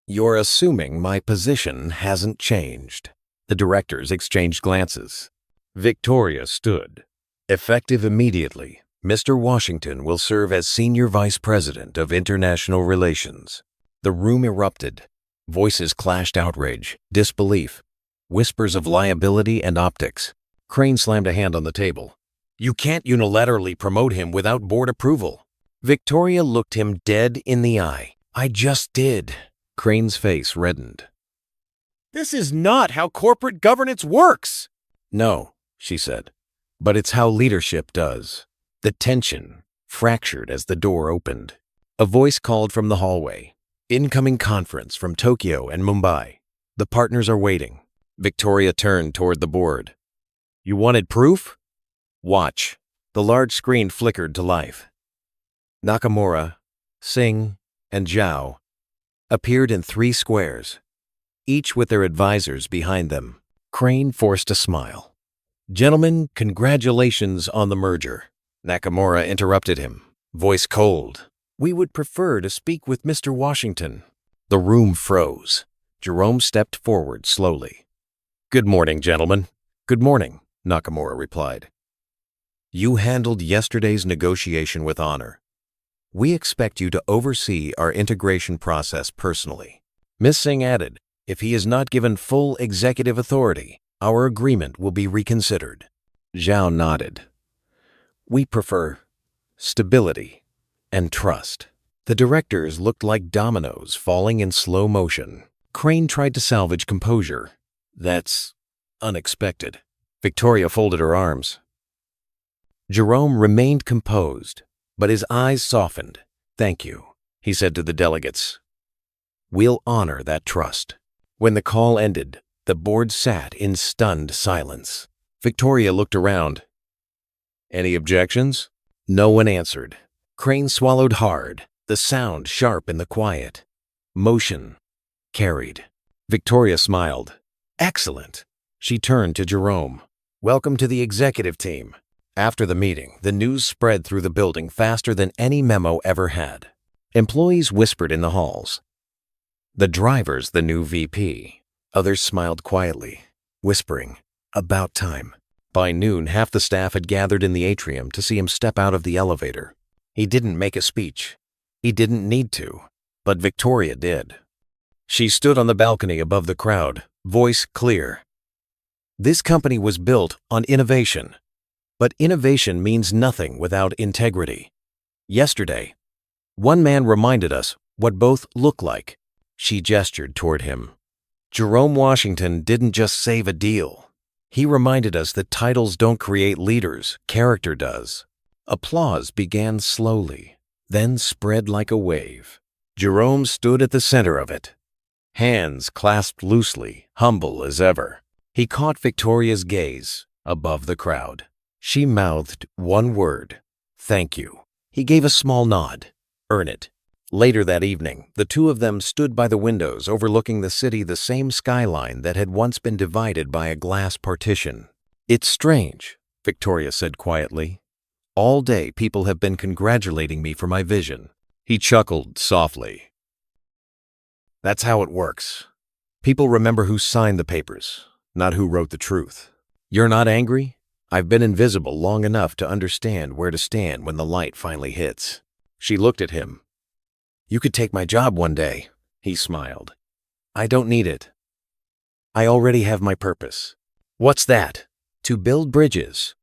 "You're assuming my position hasn't changed." The directors exchanged glances. Victoria stood. "Effective immediately, Mr. Washington will serve as Senior Vice President of International Relations." The room erupted. Voices clashed outrage, disbelief, whispers of liability and optics. Crane slammed a hand on the table. "You can't unilaterally promote him without board approval." Victoria looked him dead in the eye. "I just did." Crane's face reddened. "This is not how corporate governance works." "No," she said, "but it's how leadership does." The tension fractured as the door opened. A voice called from the hallway. "Incoming conference from Tokyo and Mumbai. The partners are waiting." Victoria turned toward the board. "You wanted proof? Watch." The large screen flickered to life. Nakamura, Singh, and Zhao appeared in 3 squares, each with their advisors behind them. Crane forced a smile. "Gentlemen, congratulations on the merger." Nakamura interrupted him, voice cold. "We would prefer to speak with Mr. Washington." The room froze. Jerome stepped forward slowly. "Good morning, gentlemen." "Good morning," Nakamura replied. "You handled yesterday's negotiation with honor. We expect you to oversee our integration process personally." Ms. Singh added, "If he is not given full executive authority, our agreement will be reconsidered." Zhao nodded. "We prefer stability and trust." The directors looked like dominoes falling in slow motion. Crane tried to salvage composure. "That's unexpected." Victoria folded her arms. Jerome remained composed, but his eyes softened. "Thank you," he said to the delegates. "We'll honor that trust." When the call ended, the board sat in stunned silence. Victoria looked around. "Any objections?" No one answered. Crane swallowed hard, the sound sharp in the quiet. Motion carried. Victoria smiled. "Excellent." She turned to Jerome. "Welcome to the executive team." After the meeting, the news spread through the building faster than any memo ever had. Employees whispered in the halls, "The driver's the new VP." Others smiled quietly, whispering, "About time." By noon, half the staff had gathered in the atrium to see him step out of the elevator. He didn't make a speech. He didn't need to, but Victoria did. She stood on the balcony above the crowd, voice clear. This company was built on innovation, but innovation means nothing without integrity. Yesterday, one man reminded us what both look like. She gestured toward him. Jerome Washington didn't just save a deal. He reminded us that titles don't create leaders, character does. Applause began slowly, then spread like a wave. Jerome stood at the center of it, hands clasped loosely, humble as ever. He caught Victoria's gaze above the crowd. She mouthed one word, "Thank you." He gave a small nod, "Earn it." Later that evening, the two of them stood by the windows overlooking the city, the same skyline that had once been divided by a glass partition. "It's strange," Victoria said quietly. "All day people have been congratulating me for my vision." He chuckled softly. "That's how it works. People remember who signed the papers, not who wrote the truth. You're not angry? I've been invisible long enough to understand where to stand when the light finally hits." She looked at him. "You could take my job one day," he smiled. "I don't need it. I already have my purpose." "What's that?" "To build bridges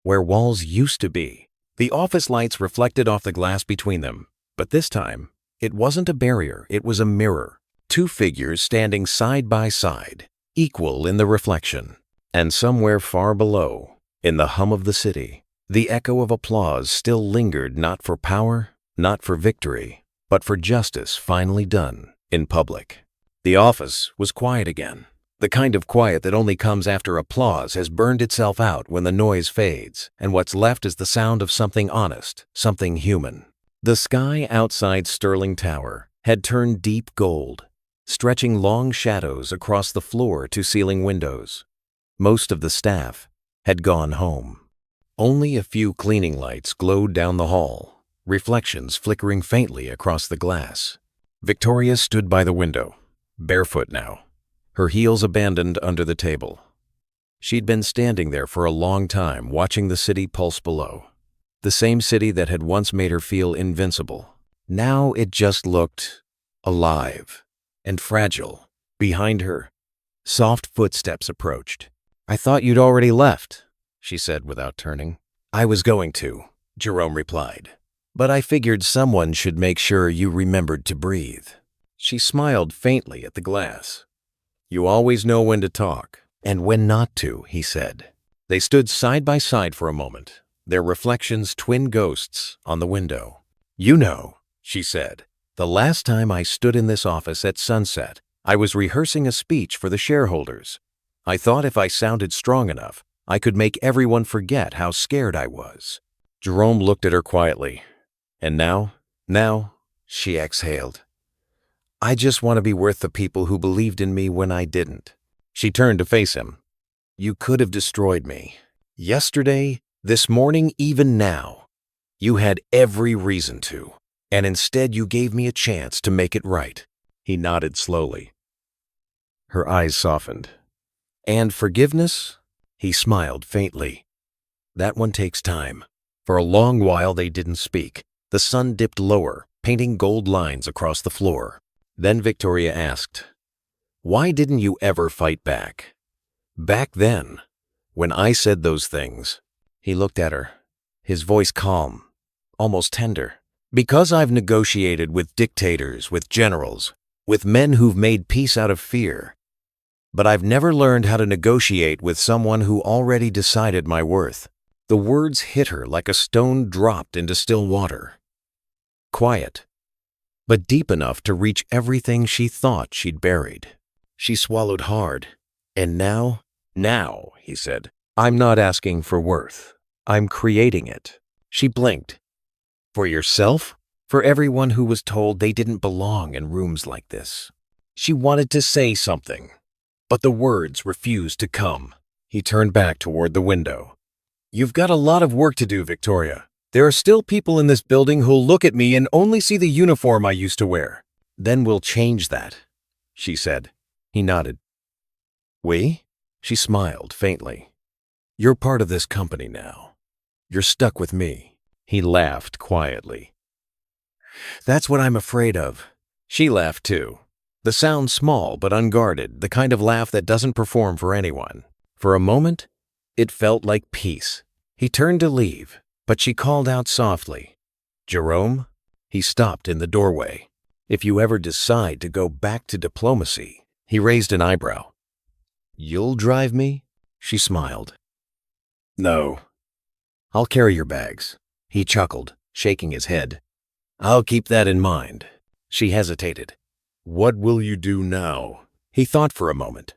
where walls used to be." The office lights reflected off the glass between them, but this time, it wasn't a barrier, it was a mirror. Two figures standing side by side, equal in the reflection. And somewhere far below, in the hum of the city, the echo of applause still lingered, not for power, not for victory, but for justice finally done in public. The office was quiet again, the kind of quiet that only comes after applause has burned itself out, when the noise fades, and what's left is the sound of something honest, something human. The sky outside Sterling Tower had turned deep gold, stretching long shadows across the floor-to-ceiling windows. Most of the staff had gone home. Only a few cleaning lights glowed down the hall, reflections flickering faintly across the glass. Victoria stood by the window, barefoot now, her heels abandoned under the table. She'd been standing there for a long time, watching the city pulse below. The same city that had once made her feel invincible. Now it just looked alive and fragile. Behind her, soft footsteps approached. "I thought you'd already left," she said without turning. "I was going to," Jerome replied. "But I figured someone should make sure you remembered to breathe." She smiled faintly at the glass. "You always know when to talk, and when not to," he said. They stood side by side for a moment, their reflections twin ghosts on the window. "You know," she said, "the last time I stood in this office at sunset, I was rehearsing a speech for the shareholders. I thought if I sounded strong enough, I could make everyone forget how scared I was." Jerome looked at her quietly. "And now, she exhaled. "I just want to be worth the people who believed in me when I didn't." She turned to face him. "You could have destroyed me. Yesterday, this morning, even now. You had every reason to, and instead you gave me a chance to make it right." He nodded slowly. Her eyes softened. "And forgiveness?" He smiled faintly. "That one takes time." For a long while they didn't speak. The sun dipped lower, painting gold lines across the floor. Then Victoria asked, "Why didn't you ever fight back? Back then, when I said those things." He looked at her, his voice calm, almost tender. "Because I've negotiated with dictators, with generals, with men who've made peace out of fear. But I've never learned how to negotiate with someone who already decided my worth." The words hit her like a stone dropped into still water. Quiet, but deep enough to reach everything she thought she'd buried. She swallowed hard. "And now," he said, "I'm not asking for worth. I'm creating it." She blinked. "For yourself? For everyone who was told they didn't belong in rooms like this." She wanted to say something, but the words refused to come. He turned back toward the window. You've got a lot of work to do, Victoria. There are still people in this building who'll look at me and only see the uniform I used to wear. Then we'll change that, she said. He nodded. We? She smiled faintly. You're part of this company now. You're stuck with me. He laughed quietly. That's what I'm afraid of. She laughed too. The sound small but unguarded, the kind of laugh that doesn't perform for anyone. For a moment, it felt like peace. He turned to leave, but she called out softly. Jerome? He stopped in the doorway. If you ever decide to go back to diplomacy, he raised an eyebrow. You'll drive me? She smiled. No. I'll carry your bags. He chuckled, shaking his head. I'll keep that in mind. She hesitated. What will you do now? He thought for a moment.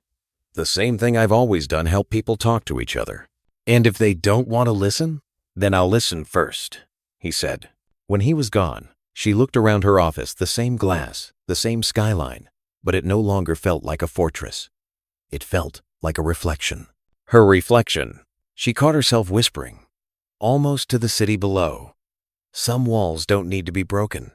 The same thing I've always done, help people talk to each other. And if they don't want to listen, then I'll listen first, he said. When he was gone, she looked around her office, the same glass, the same skyline, but it no longer felt like a fortress. It felt like a reflection. Her reflection. She caught herself whispering, almost to the city below. Some walls don't need to be broken.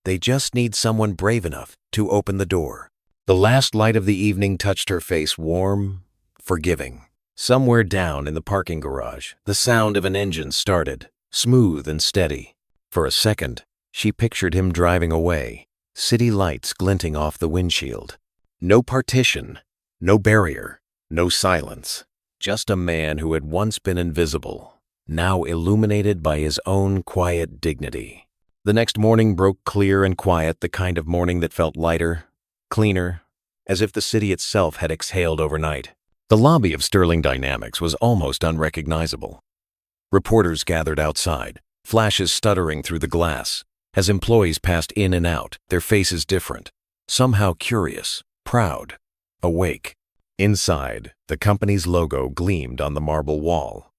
They just need someone brave enough to open the door. The last light of the evening touched her face, warm, forgiving. Somewhere down in the parking garage, the sound of an engine started, smooth and steady. For a second, she pictured him driving away, city lights glinting off the windshield. No partition, no barrier, no silence. Just a man who had once been invisible, now illuminated by his own quiet dignity. The next morning broke clear and quiet, the kind of morning that felt lighter, cleaner, as if the city itself had exhaled overnight. The lobby of Sterling Dynamics was almost unrecognizable. Reporters gathered outside, flashes stuttering through the glass, as employees passed in and out, their faces different, somehow curious, proud, awake. Inside, the company's logo gleamed on the marble wall.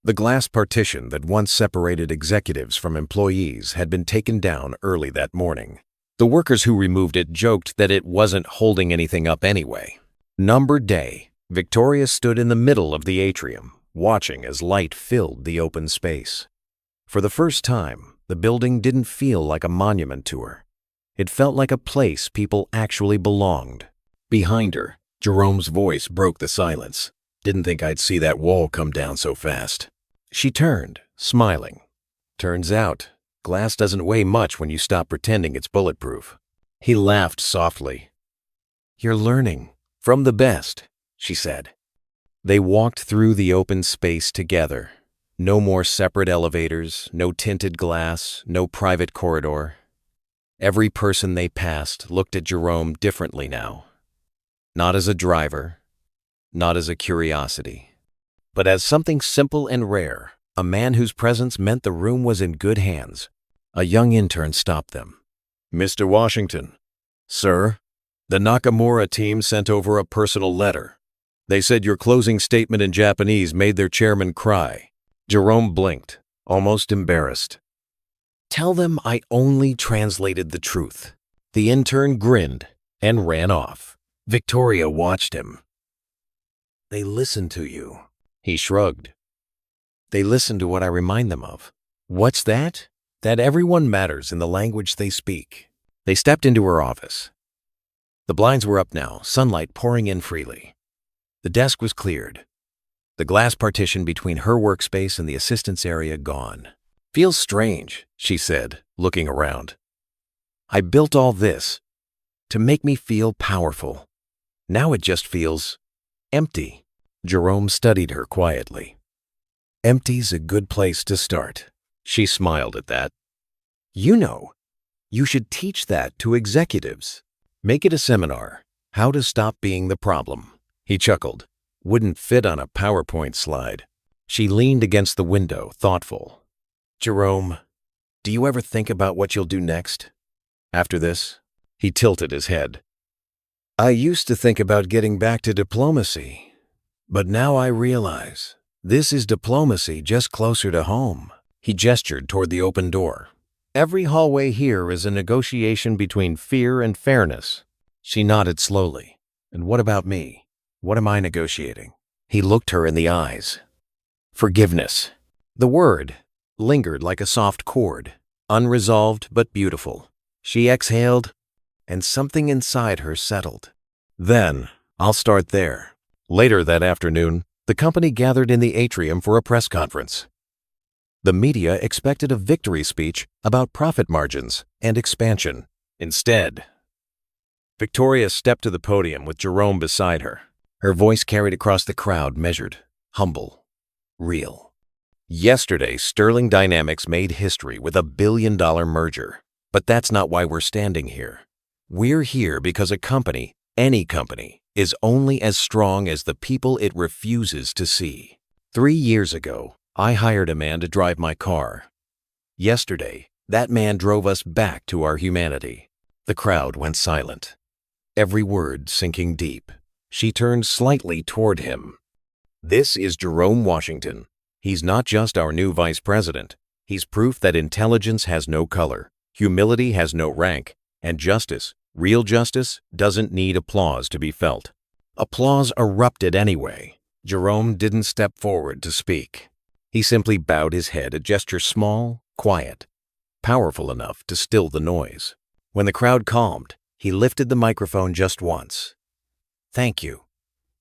The glass partition that once separated executives from employees had been taken down early that morning. The workers who removed it joked that it wasn't holding anything up anyway. Numbered day, Victoria stood in the middle of the atrium, watching as light filled the open space. For the first time, the building didn't feel like a monument to her. It felt like a place people actually belonged. Behind her, Jerome's voice broke the silence. Didn't think I'd see that wall come down so fast. She turned, smiling. Turns out, glass doesn't weigh much when you stop pretending it's bulletproof. He laughed softly. You're learning. From the best, she said. They walked through the open space together. No more separate elevators, no tinted glass, no private corridor. Every person they passed looked at Jerome differently now. Not as a driver, not as a curiosity, but as something simple and rare, a man whose presence meant the room was in good hands. A young intern stopped them. Mr. Washington. Sir, the Nakamura team sent over a personal letter. They said your closing statement in Japanese made their chairman cry. Jerome blinked, almost embarrassed. Tell them I only translated the truth. The intern grinned and ran off. Victoria watched him. They listen to you. He shrugged. They listen to what I remind them of. What's that? That everyone matters in the language they speak. They stepped into her office. The blinds were up now, sunlight pouring in freely. The desk was cleared. The glass partition between her workspace and the assistant's area gone. Feels strange, she said, looking around. I built all this to make me feel powerful. Now it just feels empty. Jerome studied her quietly. Empty's a good place to start. She smiled at that. You know, you should teach that to executives. Make it a seminar. How to stop being the problem. He chuckled. Wouldn't fit on a PowerPoint slide. She leaned against the window, thoughtful. Jerome, do you ever think about what you'll do next? After this? He tilted his head. I used to think about getting back to diplomacy, but now I realize this is diplomacy just closer to home. He gestured toward the open door. Every hallway here is a negotiation between fear and fairness. She nodded slowly. And what about me? What am I negotiating? He looked her in the eyes. Forgiveness. The word lingered like a soft chord, unresolved but beautiful. She exhaled, and something inside her settled. Then, I'll start there. Later that afternoon, the company gathered in the atrium for a press conference. The media expected a victory speech about profit margins and expansion. Instead, Victoria stepped to the podium with Jerome beside her. Her voice carried across the crowd, measured, humble, real. Yesterday, Sterling Dynamics made history with a billion-dollar merger. But that's not why we're standing here. We're here because a company, any company, is only as strong as the people it refuses to see. 3 years ago, I hired a man to drive my car. Yesterday, that man drove us back to our humanity. The crowd went silent, every word sinking deep. She turned slightly toward him. This is Jerome Washington. He's not just our new vice president. He's proof that intelligence has no color, humility has no rank, and justice, real justice, doesn't need applause to be felt. Applause erupted anyway. Jerome didn't step forward to speak. He simply bowed his head, a gesture small, quiet, powerful enough to still the noise. When the crowd calmed, he lifted the microphone just once. "Thank you,"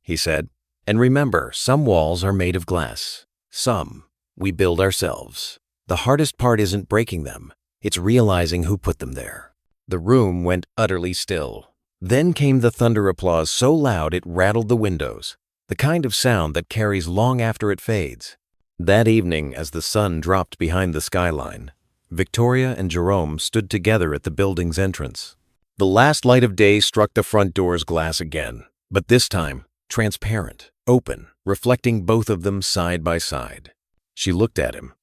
he said. "And remember, some walls are made of glass. Some we build ourselves. The hardest part isn't breaking them. It's realizing who put them there." The room went utterly still. Then came the thunder applause so loud it rattled the windows, the kind of sound that carries long after it fades. That evening, as the sun dropped behind the skyline, Victoria and Jerome stood together at the building's entrance. The last light of day struck the front door's glass again, but this time transparent, open, reflecting both of them side by side. She looked at him.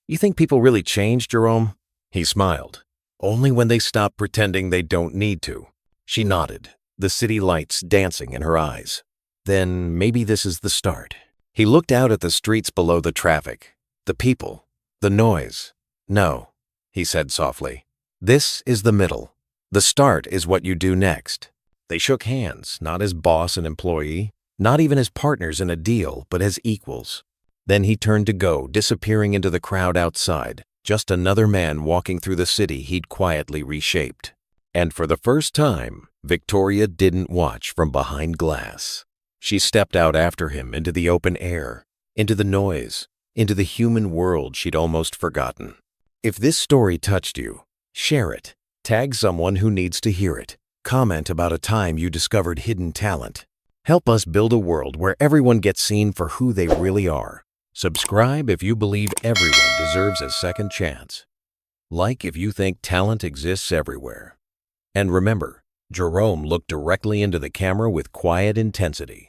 "You think people really change, Jerome?" He smiled. "Only when they stop pretending they don't need to." She nodded, the city lights dancing in her eyes. "Then maybe this is the start." He looked out at the streets below, the traffic, the people, the noise. "No," he said softly. "This is the middle. The start is what you do next." They shook hands, not as boss and employee, not even as partners in a deal, but as equals. Then he turned to go, disappearing into the crowd outside, just another man walking through the city he'd quietly reshaped. And for the first time, Victoria didn't watch from behind glass. She stepped out after him into the open air, into the noise, into the human world she'd almost forgotten. If this story touched you, share it. Tag someone who needs to hear it. Comment about a time you discovered hidden talent. Help us build a world where everyone gets seen for who they really are. Subscribe if you believe everyone deserves a second chance. Like if you think talent exists everywhere. And remember, Jerome looked directly into the camera with quiet intensity.